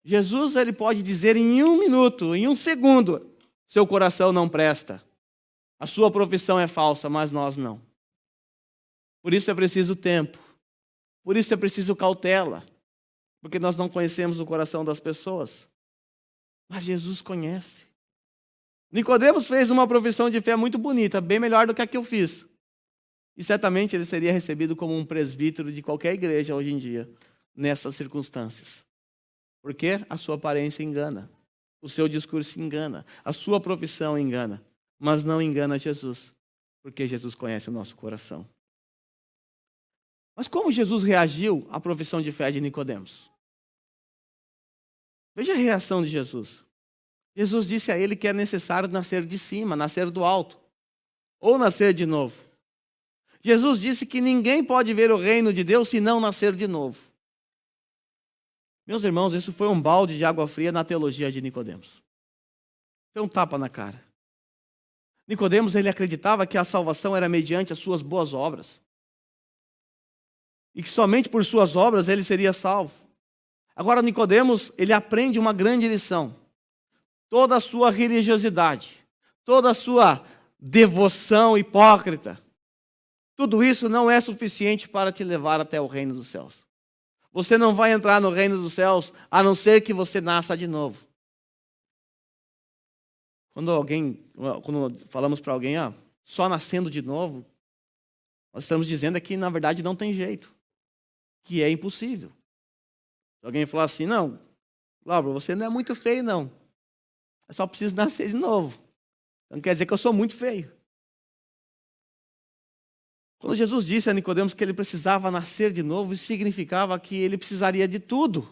Jesus, ele pode dizer em 1 minuto, em 1 segundo, seu coração não presta. A sua profissão é falsa, mas nós não. Por isso é preciso tempo. Por isso é preciso cautela. Porque nós não conhecemos o coração das pessoas. Mas Jesus conhece. Nicodemos fez uma profissão de fé muito bonita, bem melhor do que a que eu fiz. E certamente ele seria recebido como um presbítero de qualquer igreja hoje em dia, nessas circunstâncias. Porque a sua aparência engana, o seu discurso engana, a sua profissão engana, mas não engana Jesus, porque Jesus conhece o nosso coração. Mas como Jesus reagiu à profissão de fé de Nicodemos? Veja a reação de Jesus. Jesus disse a ele que é necessário nascer de cima, nascer do alto, ou nascer de novo. Jesus disse que ninguém pode ver o reino de Deus se não nascer de novo. Meus irmãos, isso foi um balde de água fria na teologia de Nicodemos. Foi um tapa na cara. Nicodemos, ele acreditava que a salvação era mediante as suas boas obras. E que somente por suas obras ele seria salvo. Agora Nicodemos, ele aprende uma grande lição. Toda a sua religiosidade, toda a sua devoção hipócrita, tudo isso não é suficiente para te levar até o reino dos céus. Você não vai entrar no reino dos céus a não ser que você nasça de novo. Quando falamos para alguém, só nascendo de novo, nós estamos dizendo que na verdade não tem jeito, que é impossível. Se alguém falar assim, não, Laura, você não é muito feio não, eu só preciso nascer de novo. Não quer dizer que eu sou muito feio. Quando Jesus disse a Nicodemos que ele precisava nascer de novo, isso significava que ele precisaria de tudo.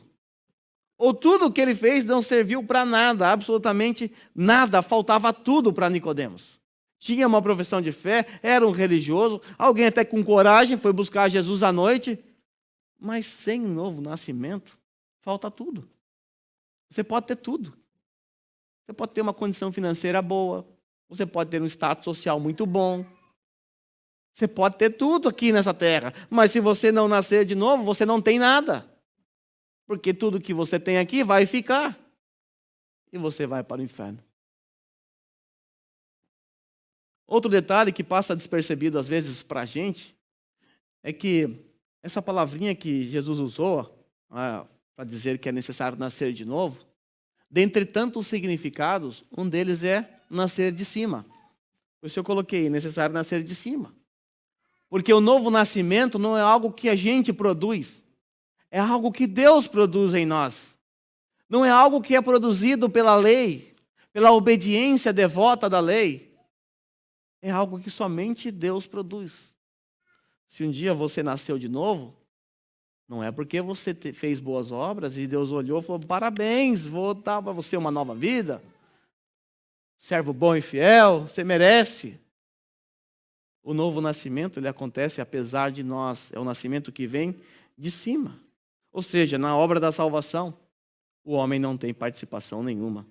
Ou tudo o que ele fez não serviu para nada, absolutamente nada, faltava tudo para Nicodemos. Tinha uma profissão de fé, era um religioso, alguém até com coragem foi buscar Jesus à noite, mas sem novo nascimento, falta tudo. Você pode ter tudo. Você pode ter uma condição financeira boa, você pode ter um status social muito bom, você pode ter tudo aqui nessa terra, mas se você não nascer de novo, você não tem nada. Porque tudo que você tem aqui vai ficar. E você vai para o inferno. Outro detalhe que passa despercebido às vezes para a gente, é que essa palavrinha que Jesus usou, para dizer que é necessário nascer de novo, dentre tantos significados, um deles é nascer de cima. Por isso eu coloquei, necessário nascer de cima. Porque o novo nascimento não é algo que a gente produz. É algo que Deus produz em nós. Não é algo que é produzido pela lei, pela obediência devota da lei. É algo que somente Deus produz. Se um dia você nasceu de novo, não é porque você fez boas obras e Deus olhou e falou, parabéns, vou dar para você uma nova vida. Servo bom e fiel, você merece. O novo nascimento, ele acontece apesar de nós. É o nascimento que vem de cima. Ou seja, na obra da salvação, o homem não tem participação nenhuma.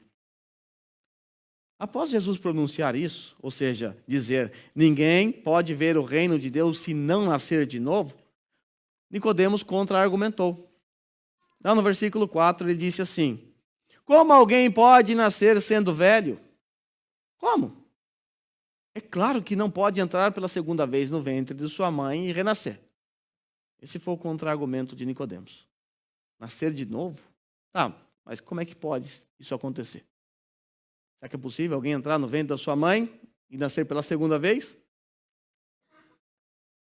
Após Jesus pronunciar isso, ou seja, dizer, ninguém pode ver o reino de Deus se não nascer de novo, Nicodemos contra-argumentou. Lá no versículo 4 ele disse assim, Como alguém pode nascer sendo velho? Como? É claro que não pode entrar pela segunda vez no ventre de sua mãe e renascer. Esse foi o contra-argumento de Nicodemos. Nascer de novo? Tá, mas como é que pode isso acontecer? Será que é possível alguém entrar no ventre da sua mãe e nascer pela segunda vez?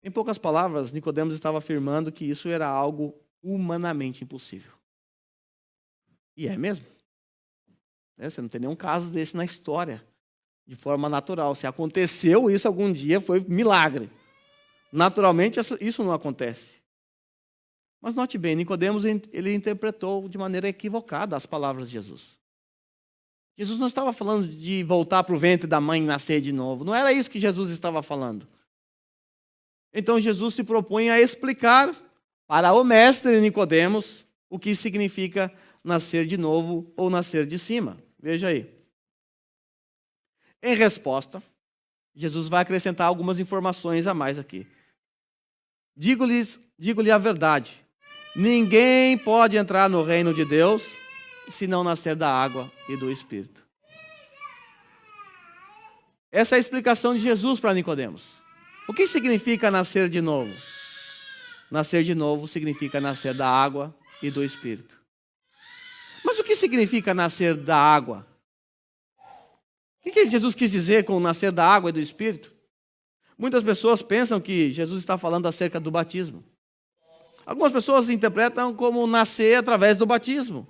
Em poucas palavras, Nicodemos estava afirmando que isso era algo humanamente impossível. E é mesmo. Você não tem nenhum caso desse na história, de forma natural. Se aconteceu isso algum dia, foi milagre. Naturalmente, isso não acontece. Mas note bem, Nicodemos ele interpretou de maneira equivocada as palavras de Jesus. Jesus não estava falando de voltar para o ventre da mãe e nascer de novo. Não era isso que Jesus estava falando. Então Jesus se propõe a explicar para o mestre Nicodemos o que significa nascer de novo ou nascer de cima. Veja aí. Em resposta, Jesus vai acrescentar algumas informações a mais aqui. Digo-lhe a verdade. Ninguém pode entrar no reino de Deus se não nascer da água e do Espírito. Essa é a explicação de Jesus para Nicodemos. O que significa nascer de novo? Nascer de novo significa nascer da água e do Espírito. Mas o que significa nascer da água? O que Jesus quis dizer com nascer da água e do Espírito? Muitas pessoas pensam que Jesus está falando acerca do batismo. Algumas pessoas interpretam como nascer através do batismo.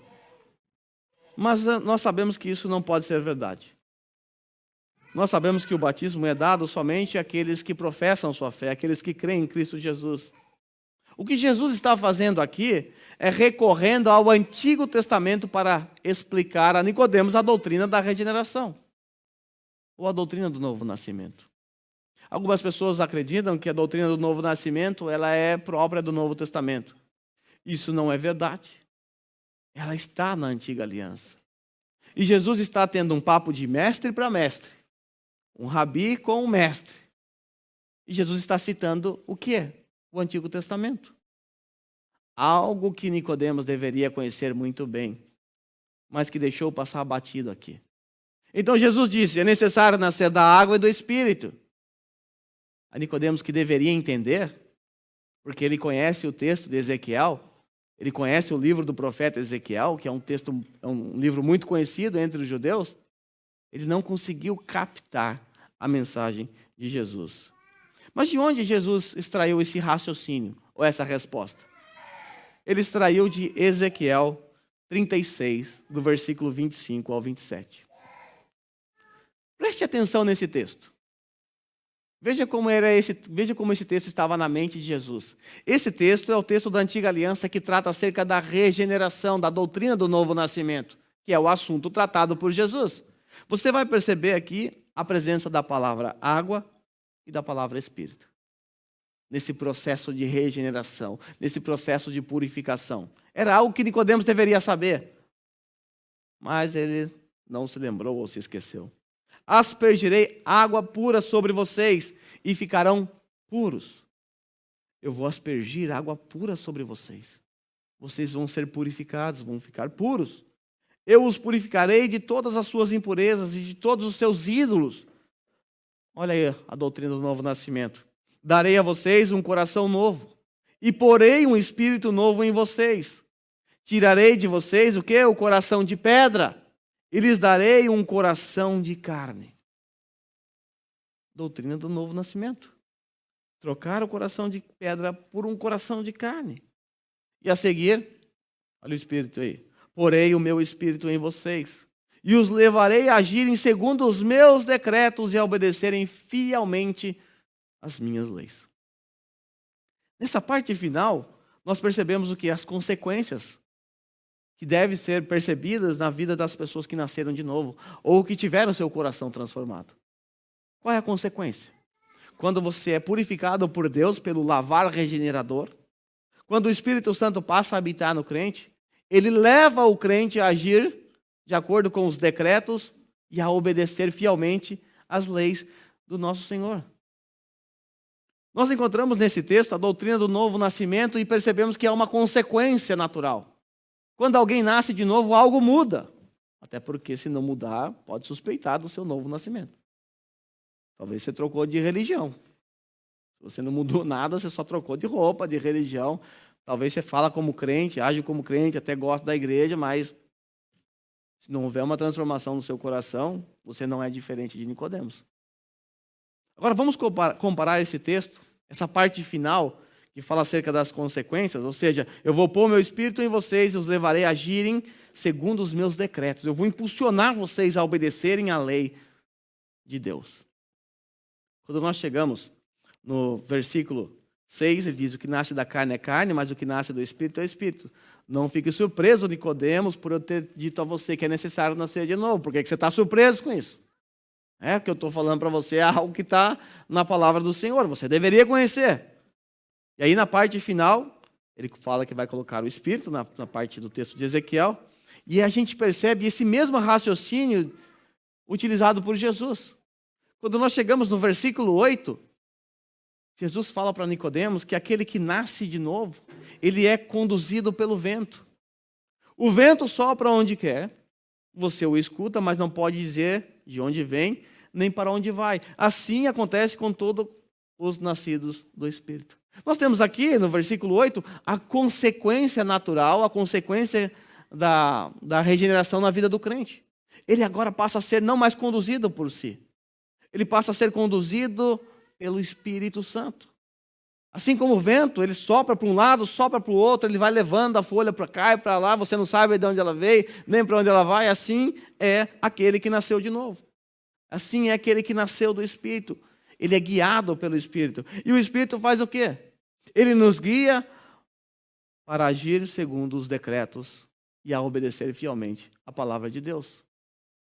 Mas nós sabemos que isso não pode ser verdade. Nós sabemos que o batismo é dado somente àqueles que professam sua fé, àqueles que creem em Cristo Jesus. O que Jesus está fazendo aqui é recorrendo ao Antigo Testamento para explicar a Nicodemos a doutrina da regeneração, ou a doutrina do novo nascimento. Algumas pessoas acreditam que a doutrina do novo nascimento ela é própria do Novo Testamento. Isso não é verdade. Ela está na Antiga Aliança. E Jesus está tendo um papo de mestre para mestre. Um rabi com um mestre. E Jesus está citando o que é? O Antigo Testamento. Algo que Nicodemos deveria conhecer muito bem, mas que deixou passar batido aqui. Então Jesus disse, é necessário nascer da água e do Espírito. A Nicodemos que deveria entender, porque ele conhece o texto de Ezequiel, ele conhece o livro do profeta Ezequiel, que é um livro muito conhecido entre os judeus, ele não conseguiu captar a mensagem de Jesus. Mas de onde Jesus extraiu esse raciocínio, ou essa resposta? Ele extraiu de Ezequiel 36, do versículo 25 ao 27. Preste atenção nesse texto. Veja como esse texto estava na mente de Jesus. Esse texto é o texto da Antiga Aliança que trata acerca da regeneração, da doutrina do novo nascimento, que é o assunto tratado por Jesus. Você vai perceber aqui a presença da palavra água e da palavra Espírito. Nesse processo de regeneração, nesse processo de purificação. Era algo que Nicodemos deveria saber. Mas ele não se lembrou ou se esqueceu. Aspergirei água pura sobre vocês e ficarão puros. Eu vou aspergir água pura sobre vocês. Vocês vão ser purificados, vão ficar puros. Eu os purificarei de todas as suas impurezas e de todos os seus ídolos. Olha aí a doutrina do novo nascimento. Darei a vocês um coração novo e porei um espírito novo em vocês. Tirarei de vocês o quê? O coração de pedra e lhes darei um coração de carne. Doutrina do novo nascimento. Trocar o coração de pedra por um coração de carne. E a seguir, olha o espírito aí. Porei o meu espírito em vocês e os levarei a agirem segundo os meus decretos e a obedecerem fielmente as minhas leis. Nessa parte final, nós percebemos o que? As consequências que devem ser percebidas na vida das pessoas que nasceram de novo ou que tiveram seu coração transformado. Qual é a consequência? Quando você é purificado por Deus pelo lavar regenerador, quando o Espírito Santo passa a habitar no crente, ele leva o crente a agir de acordo com os decretos e a obedecer fielmente às leis do nosso Senhor. Nós encontramos nesse texto a doutrina do novo nascimento e percebemos que é uma consequência natural. Quando alguém nasce de novo, algo muda. Até porque, se não mudar, pode suspeitar do seu novo nascimento. Talvez você trocou de religião. Se você não mudou nada, você só trocou de roupa, de religião. Talvez você fala como crente, age como crente, até gosta da igreja, mas se não houver uma transformação no seu coração, você não é diferente de Nicodemos. Agora vamos comparar esse texto, essa parte final, que fala acerca das consequências, ou seja, eu vou pôr meu espírito em vocês e os levarei a agirem segundo os meus decretos. Eu vou impulsionar vocês a obedecerem à lei de Deus. Quando nós chegamos no versículo 6, ele diz: o que nasce da carne é carne, mas o que nasce do espírito é espírito. Não fique surpreso, Nicodemos, por eu ter dito a você que é necessário nascer de novo. Por que você está surpreso com isso? O que eu estou falando para você é algo que está na palavra do Senhor. Você deveria conhecer. E aí, na parte final, ele fala que vai colocar o Espírito, na parte do texto de Ezequiel, e a gente percebe esse mesmo raciocínio utilizado por Jesus. Quando nós chegamos no versículo 8, Jesus fala para Nicodemos que aquele que nasce de novo, ele é conduzido pelo vento. O vento sopra onde quer, você o escuta, mas não pode dizer de onde vem, nem para onde vai. Assim acontece com todos os nascidos do Espírito. Nós temos aqui, no versículo 8, a consequência natural, a consequência da regeneração na vida do crente. Ele agora passa a ser não mais conduzido por si. Ele passa a ser conduzido pelo Espírito Santo. Assim como o vento, ele sopra para um lado, sopra para o outro, ele vai levando a folha para cá e para lá, você não sabe de onde ela veio, nem para onde ela vai. Assim é aquele que nasceu de novo. Assim é aquele que nasceu do Espírito. Ele é guiado pelo Espírito. E o Espírito faz o quê? Ele nos guia para agir segundo os decretos e a obedecer fielmente a palavra de Deus.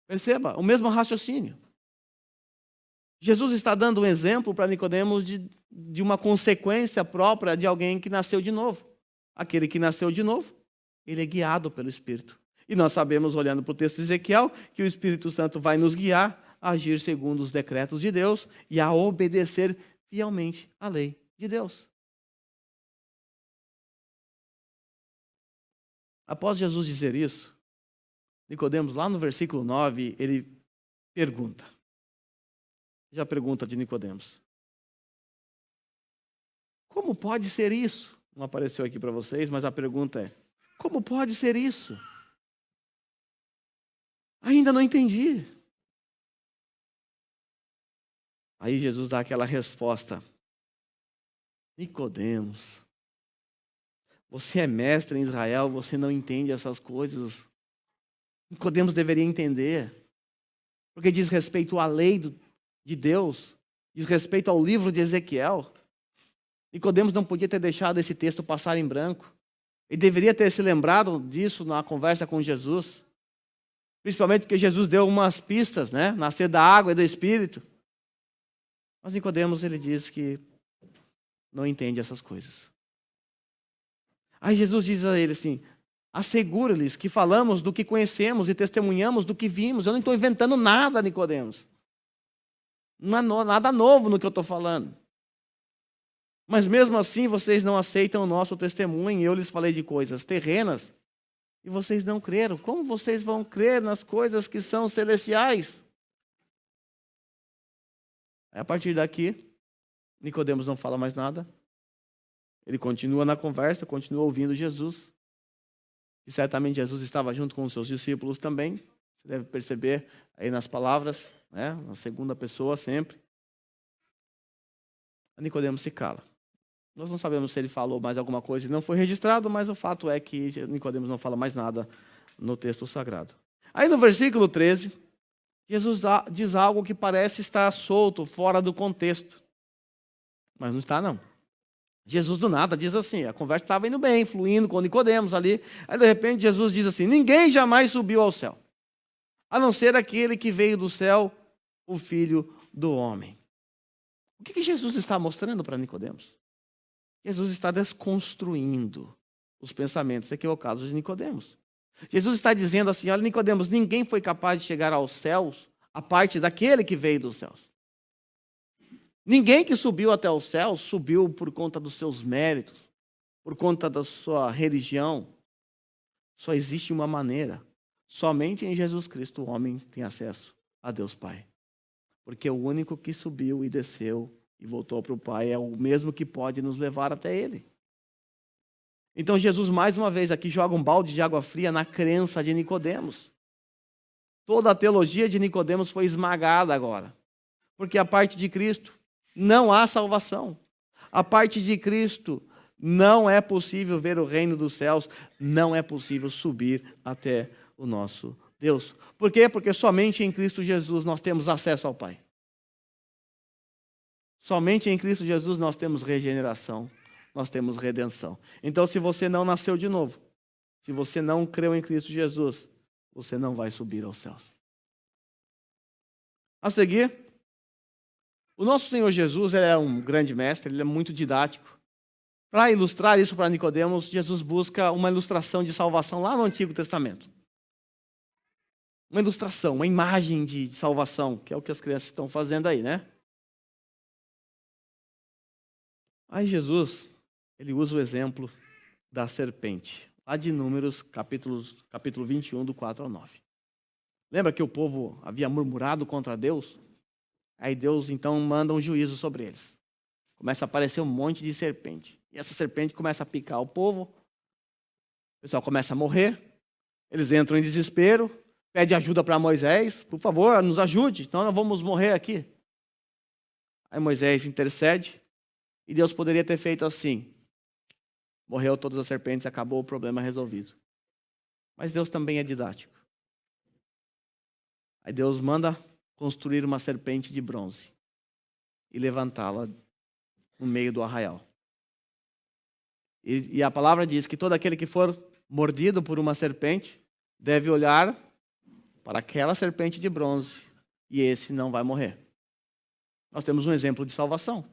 Perceba, o mesmo raciocínio. Jesus está dando um exemplo para Nicodemos de uma consequência própria de alguém que nasceu de novo. Aquele que nasceu de novo, ele é guiado pelo Espírito. E nós sabemos, olhando para o texto de Ezequiel, que o Espírito Santo vai nos guiar a agir segundo os decretos de Deus e a obedecer fielmente à lei de Deus. Após Jesus dizer isso, Nicodemos, lá no versículo 9, ele pergunta. Já pergunta de Nicodemos: como pode ser isso? Não apareceu aqui para vocês, mas a pergunta é: como pode ser isso? Ainda não entendi. Aí Jesus dá aquela resposta: Nicodemos, você é mestre em Israel, você não entende essas coisas. Nicodemos deveria entender, porque diz respeito à lei de Deus, diz respeito ao livro de Ezequiel. Nicodemos não podia ter deixado esse texto passar em branco. Ele deveria ter se lembrado disso na conversa com Jesus. Principalmente porque Jesus deu umas pistas, né? Nascer da água e do Espírito. Mas Nicodemos, ele diz que não entende essas coisas. Aí Jesus diz a ele assim: assegura-lhes que falamos do que conhecemos e testemunhamos do que vimos. Eu não estou inventando nada, Nicodemos. Não é nada novo no que eu estou falando. Mas mesmo assim vocês não aceitam o nosso testemunho. Eu lhes falei de coisas terrenas e vocês não creram. Como vocês vão crer nas coisas que são celestiais? A partir daqui, Nicodemos não fala mais nada. Ele continua na conversa, continua ouvindo Jesus. E certamente Jesus estava junto com os seus discípulos também. Você deve perceber aí nas palavras, né? Na segunda pessoa sempre. Nicodemos se cala. Nós não sabemos se ele falou mais alguma coisa e não foi registrado, mas o fato é que Nicodemos não fala mais nada no texto sagrado. Aí no versículo 13, Jesus diz algo que parece estar solto, fora do contexto. Mas não está, não. Jesus do nada diz assim, a conversa estava indo bem, fluindo com Nicodemos ali. Aí de repente Jesus diz assim: ninguém jamais subiu ao céu, a não ser aquele que veio do céu, o Filho do Homem. O que Jesus está mostrando para Nicodemos? Jesus está desconstruindo os pensamentos equivocados de Nicodemos. Jesus está dizendo assim: olha, Nicodemos, ninguém foi capaz de chegar aos céus a parte daquele que veio dos céus. Ninguém que subiu até os céus subiu por conta dos seus méritos, por conta da sua religião. Só existe uma maneira Somente em Jesus Cristo o homem tem acesso a Deus Pai. Porque o único que subiu e desceu e voltou para o Pai é o mesmo que pode nos levar até Ele. Então Jesus, mais uma vez, aqui joga um balde de água fria na crença de Nicodemos. Toda a teologia de Nicodemos foi esmagada agora. Porque a parte de Cristo não há salvação. A parte de Cristo não é possível ver o reino dos céus, não é possível subir até o nosso Deus. Por quê? Porque somente em Cristo Jesus nós temos acesso ao Pai. Somente em Cristo Jesus nós temos regeneração, nós temos redenção. Então, se você não nasceu de novo, se você não creu em Cristo Jesus, você não vai subir aos céus. A seguir, o nosso Senhor Jesus, ele é um grande mestre, ele é muito didático. Para ilustrar isso para Nicodemos, Jesus busca uma ilustração de salvação lá no Antigo Testamento. Uma ilustração, uma imagem de salvação, que é o que as crianças estão fazendo aí, né? Aí Jesus, ele usa o exemplo da serpente, lá de Números, capítulo 21, do 4 ao 9. Lembra que o povo havia murmurado contra Deus? Aí Deus, então, manda um juízo sobre eles. Começa a aparecer um monte de serpente. E essa serpente começa a picar o povo. O pessoal começa a morrer. Eles entram em desespero. Pedem ajuda para Moisés. Por favor, nos ajude, senão nós vamos morrer aqui. Aí Moisés intercede. E Deus poderia ter feito assim. Morreu todas as serpentes, acabou o problema resolvido. Mas Deus também é didático. Aí Deus manda construir uma serpente de bronze e levantá-la no meio do arraial. E a palavra diz que todo aquele que for mordido por uma serpente deve olhar para aquela serpente de bronze e esse não vai morrer. Nós temos um exemplo de salvação.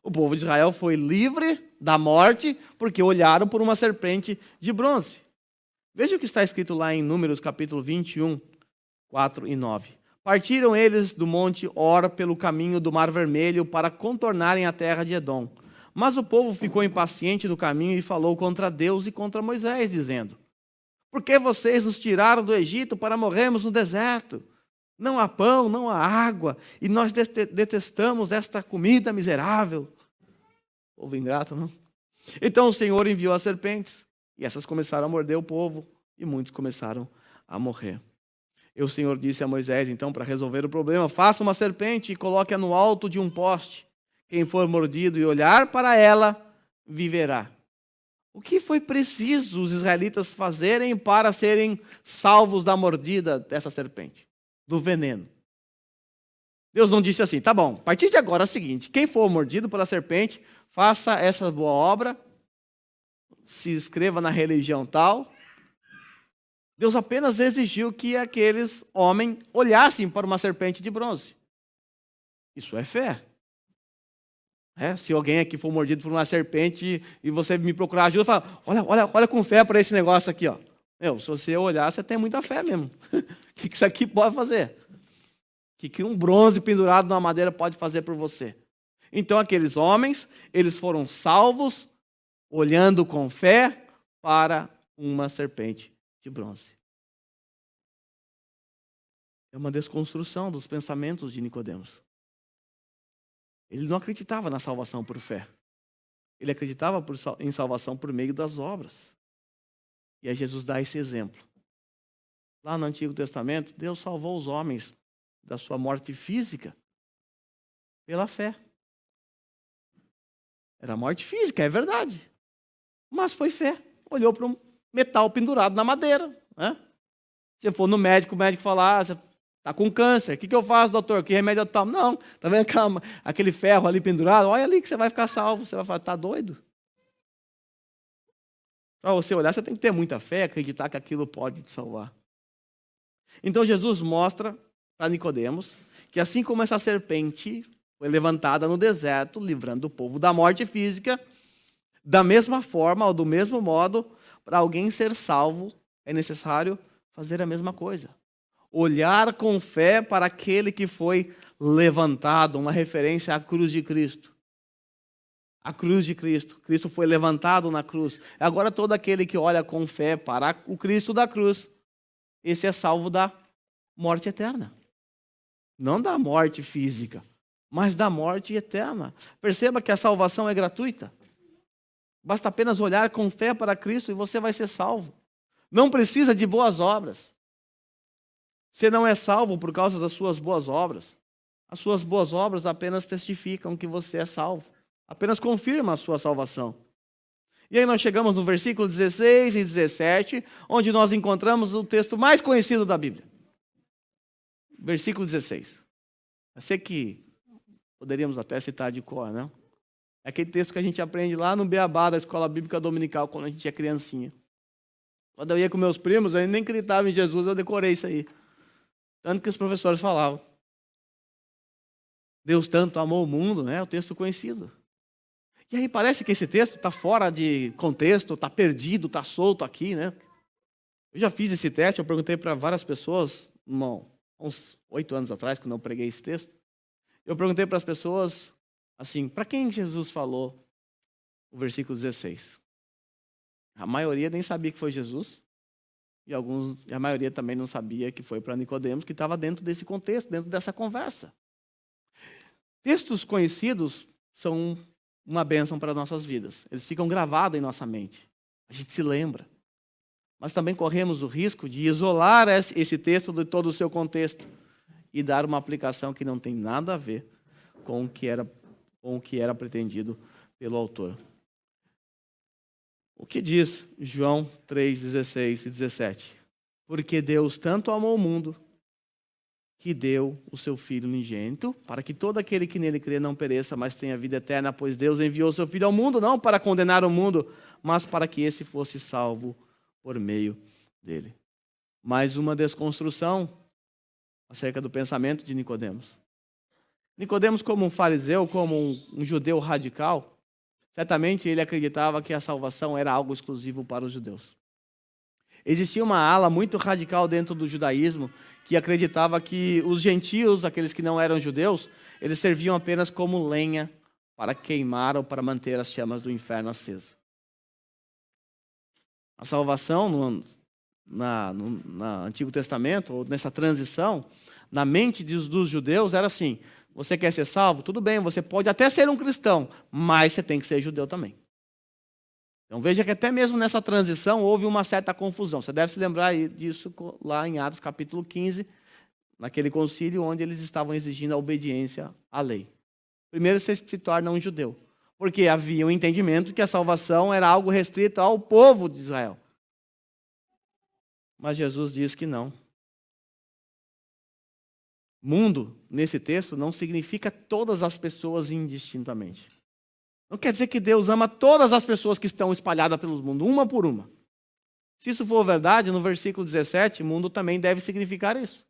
O povo de Israel foi livre da morte porque olharam por uma serpente de bronze. Veja o que está escrito lá em Números capítulo 21, 4 e 9. Partiram eles do monte Hor pelo caminho do Mar Vermelho para contornarem a terra de Edom. Mas o povo ficou impaciente no caminho e falou contra Deus e contra Moisés, dizendo: por que vocês nos tiraram do Egito para morrermos no deserto? Não há pão, não há água, e nós detestamos esta comida miserável. Povo ingrato, não? Então o Senhor enviou as serpentes, e essas começaram a morder o povo, e muitos começaram a morrer. E o Senhor disse a Moisés, então, para resolver o problema: faça uma serpente e coloque-a no alto de um poste. Quem for mordido e olhar para ela, viverá. O que foi preciso os israelitas fazerem para serem salvos da mordida dessa serpente? Do veneno. Deus não disse assim: tá bom, a partir de agora é o seguinte, quem for mordido pela serpente, faça essa boa obra, se inscreva na religião tal. Deus apenas exigiu que aqueles homens olhassem para uma serpente de bronze. Isso é fé. Se alguém aqui for mordido por uma serpente e você me procurar ajuda, fala: olha com fé para esse negócio aqui. Ó. Se você olhar, você tem muita fé mesmo. O que isso aqui pode fazer? O que um bronze pendurado numa madeira pode fazer por você? Então aqueles homens, eles foram salvos olhando com fé para uma serpente de bronze. É uma desconstrução dos pensamentos de Nicodemos. Ele não acreditava na salvação por fé. Ele acreditava em salvação por meio das obras. E aí Jesus dá esse exemplo. Lá no Antigo Testamento, Deus salvou os homens da sua morte física pela fé. Era morte física, é verdade. Mas foi fé. Olhou para um metal pendurado na madeira. Né? Se for no médico, o médico fala: você está com câncer. O que eu faço, doutor? Que remédio eu tomo? Não, está vendo aquele ferro ali pendurado? Olha ali que você vai ficar salvo. Você vai falar: está doido? Para você olhar, você tem que ter muita fé, acreditar que aquilo pode te salvar. Então Jesus mostra para Nicodemos que assim como essa serpente foi levantada no deserto, livrando o povo da morte física, da mesma forma ou do mesmo modo, para alguém ser salvo, é necessário fazer a mesma coisa. Olhar com fé para aquele que foi levantado, uma referência à cruz de Cristo. A cruz de Cristo. Cristo foi levantado na cruz. Agora todo aquele que olha com fé para o Cristo da cruz esse é salvo da morte eterna. Não da morte física, mas da morte eterna. Perceba que a salvação é gratuita. Basta apenas olhar com fé para Cristo e você vai ser salvo. Não precisa de boas obras. Você não é salvo por causa das suas boas obras. As suas boas obras apenas testificam que você é salvo. Apenas confirma a sua salvação. E aí nós chegamos no versículo 16 e 17, onde nós encontramos o texto mais conhecido da Bíblia. Versículo 16. Eu sei que poderíamos até citar de cor, não? É aquele texto que a gente aprende lá no Beabá da Escola Bíblica Dominical, quando a gente é criancinha. Quando eu ia com meus primos, eu nem acreditava em Jesus, eu decorei isso aí. Tanto que os professores falavam. Deus tanto amou o mundo, né? O texto conhecido. E aí parece que esse texto está fora de contexto, está perdido, está solto aqui, né? Eu já fiz esse teste, eu perguntei para várias pessoas, uns 8 anos atrás, quando eu preguei esse texto. Eu perguntei para as pessoas, assim, para quem Jesus falou o versículo 16? A maioria nem sabia que foi Jesus, e a maioria também não sabia que foi para Nicodemos, que estava dentro desse contexto, dentro dessa conversa. Textos conhecidos são uma bênção para nossas vidas. Eles ficam gravados em nossa mente. A gente se lembra. Mas também corremos o risco de isolar esse texto de todo o seu contexto e dar uma aplicação que não tem nada a ver com o que era pretendido pelo autor. O que diz João 3, 16 e 17? Porque Deus tanto amou o mundo que deu o seu Filho unigênito, para que todo aquele que nele crê não pereça, mas tenha vida eterna, pois Deus enviou o seu Filho ao mundo, não para condenar o mundo, mas para que esse fosse salvo por meio dele. Mais uma desconstrução acerca do pensamento de Nicodemos. Nicodemos, como um fariseu, como um judeu radical, certamente ele acreditava que a salvação era algo exclusivo para os judeus. Existia uma ala muito radical dentro do judaísmo que acreditava que os gentios, aqueles que não eram judeus, eles serviam apenas como lenha para queimar ou para manter as chamas do inferno acesas. A salvação no Antigo Testamento, ou nessa transição, na mente dos judeus era assim: você quer ser salvo? Tudo bem, você pode até ser um cristão, mas você tem que ser judeu também. Então veja que até mesmo nessa transição houve uma certa confusão. Você deve se lembrar disso lá em Atos capítulo 15, naquele concílio onde eles estavam exigindo a obediência à lei. Primeiro você se torna um judeu, porque havia um entendimento que a salvação era algo restrito ao povo de Israel. Mas Jesus diz que não. Mundo, nesse texto, não significa todas as pessoas indistintamente. Não quer dizer que Deus ama todas as pessoas que estão espalhadas pelo mundo, uma por uma. Se isso for verdade, no versículo 17, mundo também deve significar isso.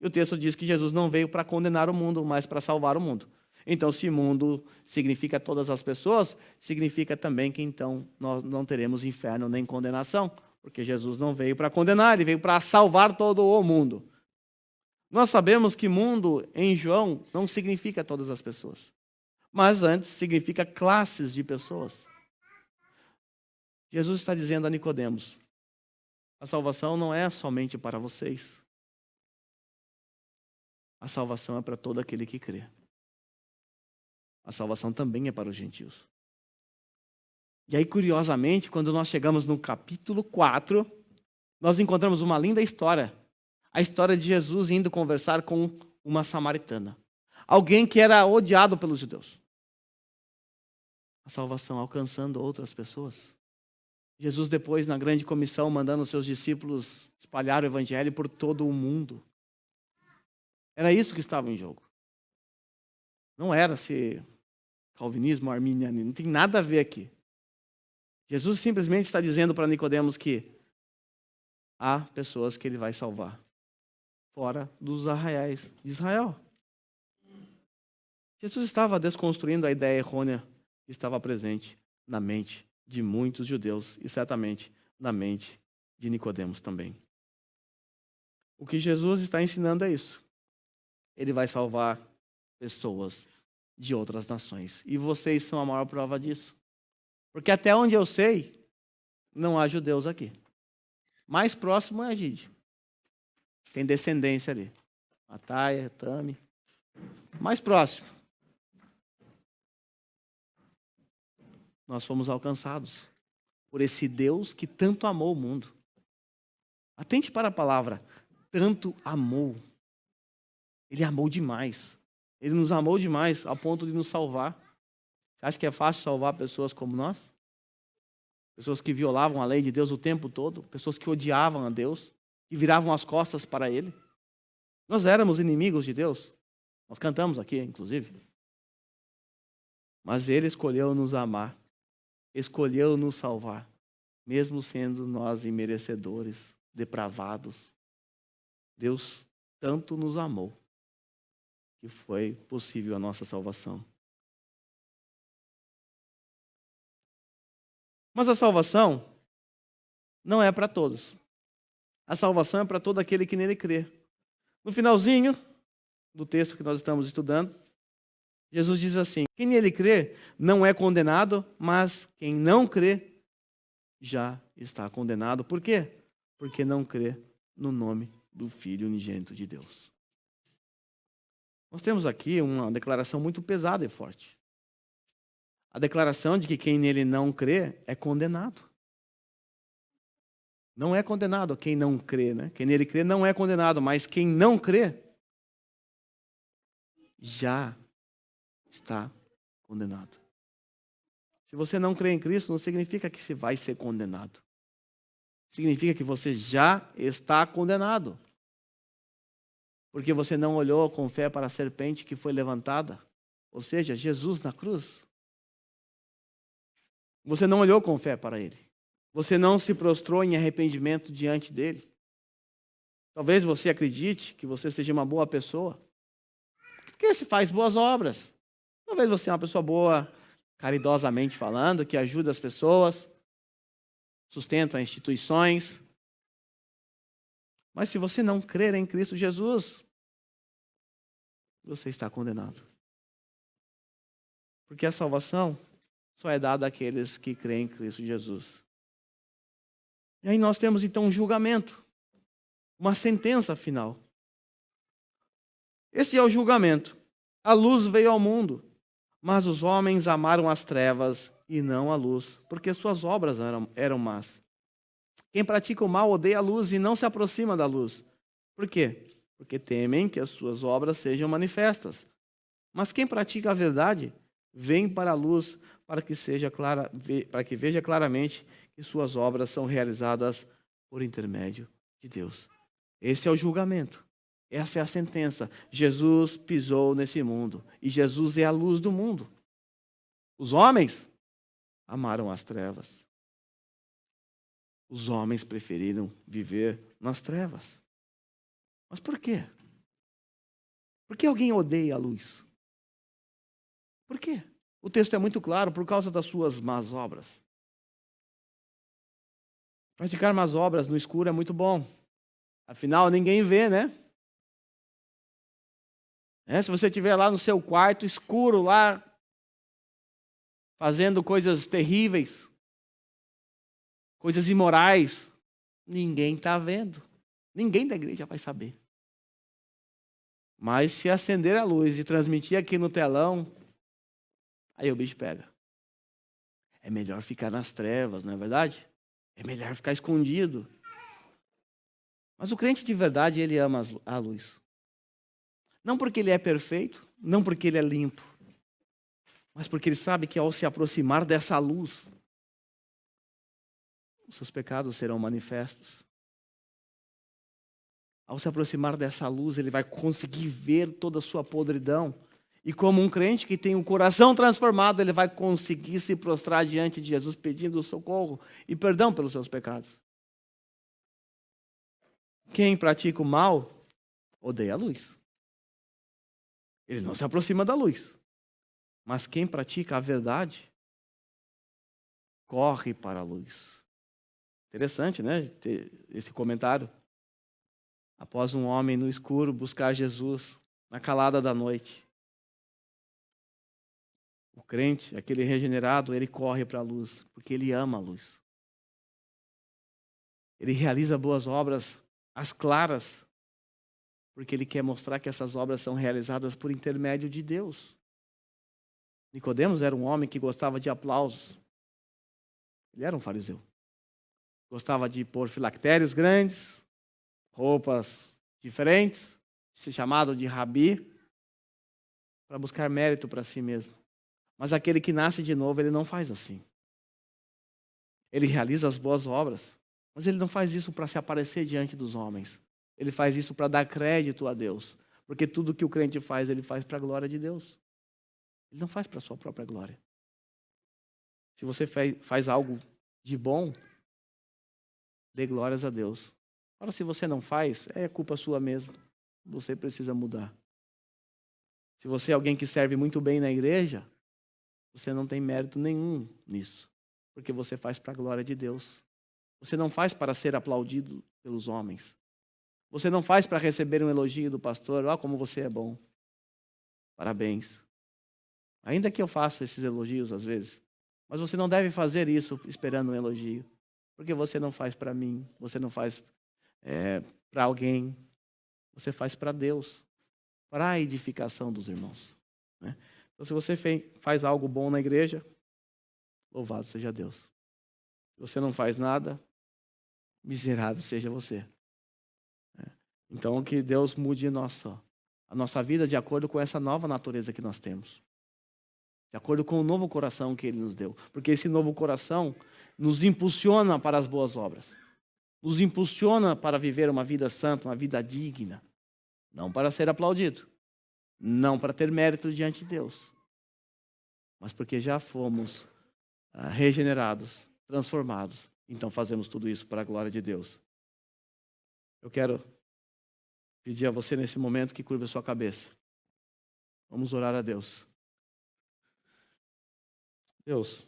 E o texto diz que Jesus não veio para condenar o mundo, mas para salvar o mundo. Então, se mundo significa todas as pessoas, significa também que então nós não teremos inferno nem condenação, porque Jesus não veio para condenar, ele veio para salvar todo o mundo. Nós sabemos que mundo, em João, não significa todas as pessoas. Mas antes significa classes de pessoas. Jesus está dizendo a Nicodemos: a salvação não é somente para vocês. A salvação é para todo aquele que crê. A salvação também é para os gentios. E aí, curiosamente, quando nós chegamos no capítulo 4, nós encontramos uma linda história. A história de Jesus indo conversar com uma samaritana. Alguém que era odiado pelos judeus. A salvação alcançando outras pessoas. Jesus depois, na grande comissão, mandando os seus discípulos espalhar o evangelho por todo o mundo. Era isso que estava em jogo. Não era se calvinismo, arminianismo, não tem nada a ver aqui. Jesus simplesmente está dizendo para Nicodemos que há pessoas que ele vai salvar fora dos arraiais de Israel. Jesus estava desconstruindo a ideia errônea que estava presente na mente de muitos judeus e certamente na mente de Nicodemos também. O que Jesus está ensinando é isso. Ele vai salvar pessoas de outras nações. E vocês são a maior prova disso. Porque até onde eu sei, não há judeus aqui. Mais próximo é a Gide. tem descendência ali. Mataia, Tami. Mais próximo. Nós fomos alcançados por esse Deus que tanto amou o mundo. Atente para a palavra, tanto amou. Ele amou demais. Ele nos amou demais ao ponto de nos salvar. Você acha que é fácil salvar pessoas como nós? Pessoas que violavam a lei de Deus o tempo todo, pessoas que odiavam a Deus, que viravam as costas para Ele. Nós éramos inimigos de Deus. Nós cantamos aqui, inclusive. Mas Ele escolheu nos amar, escolheu nos salvar, mesmo sendo nós imerecedores, depravados. Deus tanto nos amou que foi possível a nossa salvação. Mas a salvação não é para todos. A salvação é para todo aquele que nele crê. No finalzinho do texto que nós estamos estudando, Jesus diz assim: quem nele crê não é condenado, mas quem não crê já está condenado. Por quê? Porque não crê no nome do Filho unigênito de Deus. Nós temos aqui uma declaração muito pesada e forte. A declaração de que quem nele não crê é condenado. Não é condenado quem não crê, né? Quem nele crê não é condenado, mas quem não crê já está condenado. Se você não crê em Cristo, não significa que você vai ser condenado. Significa que você já está condenado. Porque você não olhou com fé para a serpente que foi levantada, ou seja, Jesus na cruz. Você não olhou com fé para ele. Você não se prostrou em arrependimento diante dele. Talvez você acredite que você seja uma boa pessoa, porque você faz boas obras. Talvez você é uma pessoa boa, caridosamente falando, que ajuda as pessoas, sustenta instituições. Mas se você não crer em Cristo Jesus, você está condenado. Porque a salvação só é dada àqueles que creem em Cristo Jesus. E aí nós temos então um julgamento, uma sentença final. Esse é o julgamento. A luz veio ao mundo, mas os homens amaram as trevas e não a luz, porque suas obras eram más. Quem pratica o mal odeia a luz e não se aproxima da luz. Por quê? Porque temem que as suas obras sejam manifestas. Mas quem pratica a verdade vem para a luz para que veja claramente que suas obras são realizadas por intermédio de Deus. Esse é o julgamento. Essa é a sentença. Jesus pisou nesse mundo e Jesus é a luz do mundo. Os homens amaram as trevas. Os homens preferiram viver nas trevas. Mas por quê? Por que alguém odeia a luz? Por quê? O texto é muito claro, por causa das suas más obras. Praticar más obras no escuro é muito bom. Afinal, ninguém vê, né? Se você estiver lá no seu quarto escuro, lá, fazendo coisas terríveis, coisas imorais, ninguém está vendo. Ninguém da igreja vai saber. Mas se acender a luz e transmitir aqui no telão, aí o bicho pega. É melhor ficar nas trevas, não é verdade? É melhor ficar escondido. Mas o crente de verdade, ele ama a luz. Não porque ele é perfeito, não porque ele é limpo, mas porque ele sabe que ao se aproximar dessa luz, os seus pecados serão manifestos. Ao se aproximar dessa luz, ele vai conseguir ver toda a sua podridão. E como um crente que tem o coração transformado, ele vai conseguir se prostrar diante de Jesus pedindo socorro e perdão pelos seus pecados. Quem pratica o mal, odeia a luz. Ele não se aproxima da luz. Mas quem pratica a verdade, corre para a luz. Interessante, né? Ter esse comentário. Após um homem no escuro buscar Jesus na calada da noite, o crente, aquele regenerado, ele corre para a luz, porque ele ama a luz. Ele realiza boas obras, as claras, porque ele quer mostrar que essas obras são realizadas por intermédio de Deus. Nicodemos era um homem que gostava de aplausos. Ele era um fariseu. Gostava de pôr filactérios grandes, roupas diferentes, se chamado de rabi, para buscar mérito para si mesmo. Mas aquele que nasce de novo, ele não faz assim. Ele realiza as boas obras, mas ele não faz isso para se aparecer diante dos homens. Ele faz isso para dar crédito a Deus. Porque tudo que o crente faz, ele faz para a glória de Deus. Ele não faz para a sua própria glória. Se você faz algo de bom, dê glórias a Deus. Agora, se você não faz, é culpa sua mesmo. Você precisa mudar. Se você é alguém que serve muito bem na igreja, você não tem mérito nenhum nisso. Porque você faz para a glória de Deus. Você não faz para ser aplaudido pelos homens. Você não faz para receber um elogio do pastor. Ó, como você é bom. Parabéns. Ainda que eu faça esses elogios às vezes. Mas você não deve fazer isso esperando um elogio. Porque você não faz para mim. Você não faz para alguém. Você faz para Deus. Para a edificação dos irmãos. Né? Então, se você faz algo bom na igreja, louvado seja Deus. Se você não faz nada, miserável seja você. Então, que Deus mude a nossa vida de acordo com essa nova natureza que nós temos. De acordo com o novo coração que Ele nos deu. Porque esse novo coração nos impulsiona para as boas obras. Nos impulsiona para viver uma vida santa, uma vida digna. Não para ser aplaudido. Não para ter mérito diante de Deus. Mas porque já fomos regenerados, transformados. Então fazemos tudo isso para a glória de Deus. Eu quero pedir a você nesse momento que curva a sua cabeça. Vamos orar a Deus. Deus,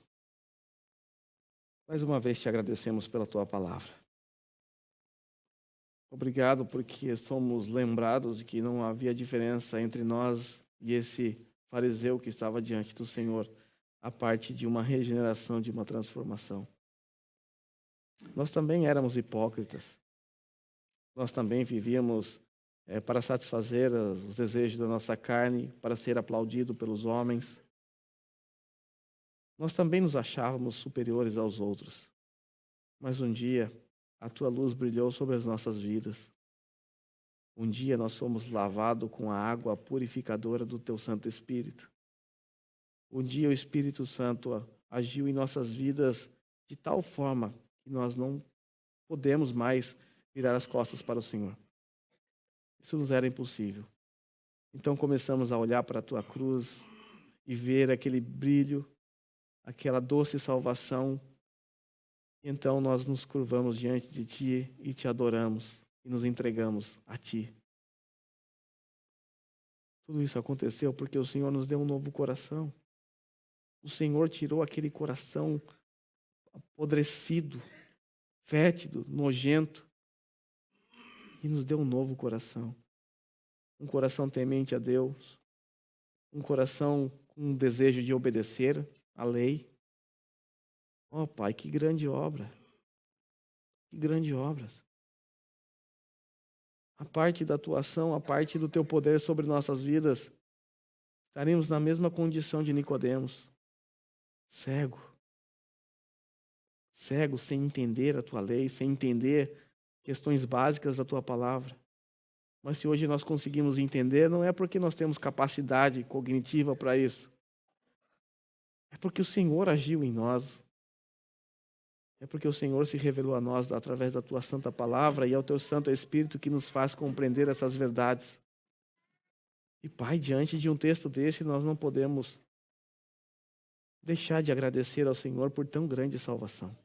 mais uma vez te agradecemos pela tua palavra. Obrigado porque somos lembrados de que não havia diferença entre nós e esse fariseu que estava diante do Senhor, a parte de uma regeneração, de uma transformação. Nós também éramos hipócritas. Nós também vivíamos para satisfazer os desejos da nossa carne, para ser aplaudido pelos homens. Nós também nos achávamos superiores aos outros. Mas um dia, a tua luz brilhou sobre as nossas vidas. Um dia nós fomos lavados com a água purificadora do teu Santo Espírito. Um dia o Espírito Santo agiu em nossas vidas de tal forma que nós não podemos mais virar as costas para o Senhor. Isso nos era impossível. Então começamos a olhar para a tua cruz e ver aquele brilho, aquela doce salvação. Então nós nos curvamos diante de ti e te adoramos e nos entregamos a ti. Tudo isso aconteceu porque o Senhor nos deu um novo coração. O Senhor tirou aquele coração apodrecido, fétido, nojento e nos deu um novo coração. Um coração temente a Deus, um coração com um desejo de obedecer à lei. Oh, Pai, que grande obra. Que grande obra. A parte da tua ação, a parte do teu poder sobre nossas vidas, estaremos na mesma condição de Nicodemos. Cego. Cego, sem entender a tua lei, sem entender questões básicas da tua palavra. Mas se hoje nós conseguimos entender, não é porque nós temos capacidade cognitiva para isso. É porque o Senhor agiu em nós. É porque o Senhor se revelou a nós através da tua santa palavra e é o teu Santo Espírito que nos faz compreender essas verdades. E, Pai, diante de um texto desse, nós não podemos deixar de agradecer ao Senhor por tão grande salvação.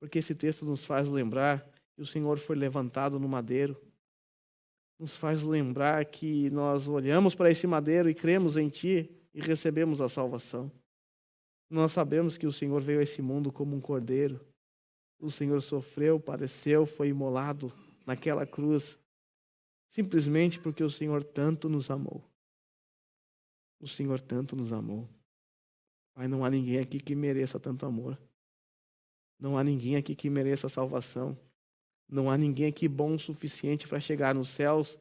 Porque esse texto nos faz lembrar que o Senhor foi levantado no madeiro. Nos faz lembrar que nós olhamos para esse madeiro e cremos em Ti e recebemos a salvação. Nós sabemos que o Senhor veio a esse mundo como um cordeiro. O Senhor sofreu, padeceu, foi imolado naquela cruz, simplesmente porque o Senhor tanto nos amou. O Senhor tanto nos amou. Pai, não há ninguém aqui que mereça tanto amor. Não há ninguém aqui que mereça salvação. Não há ninguém aqui bom o suficiente para chegar nos céus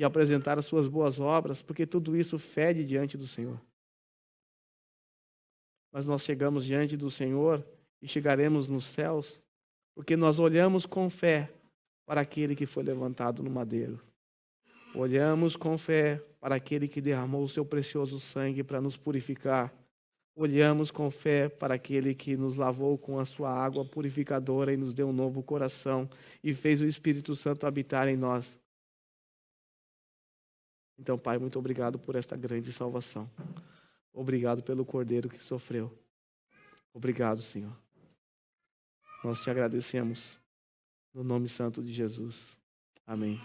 e apresentar as suas boas obras, porque tudo isso fede diante do Senhor. Mas nós chegamos diante do Senhor e chegaremos nos céus, porque nós olhamos com fé para aquele que foi levantado no madeiro. Olhamos com fé para aquele que derramou o seu precioso sangue para nos purificar. Olhamos com fé para aquele que nos lavou com a sua água purificadora e nos deu um novo coração e fez o Espírito Santo habitar em nós. Então, Pai, muito obrigado por esta grande salvação. Obrigado pelo Cordeiro que sofreu. Obrigado, Senhor. Nós te agradecemos no nome santo de Jesus. Amém.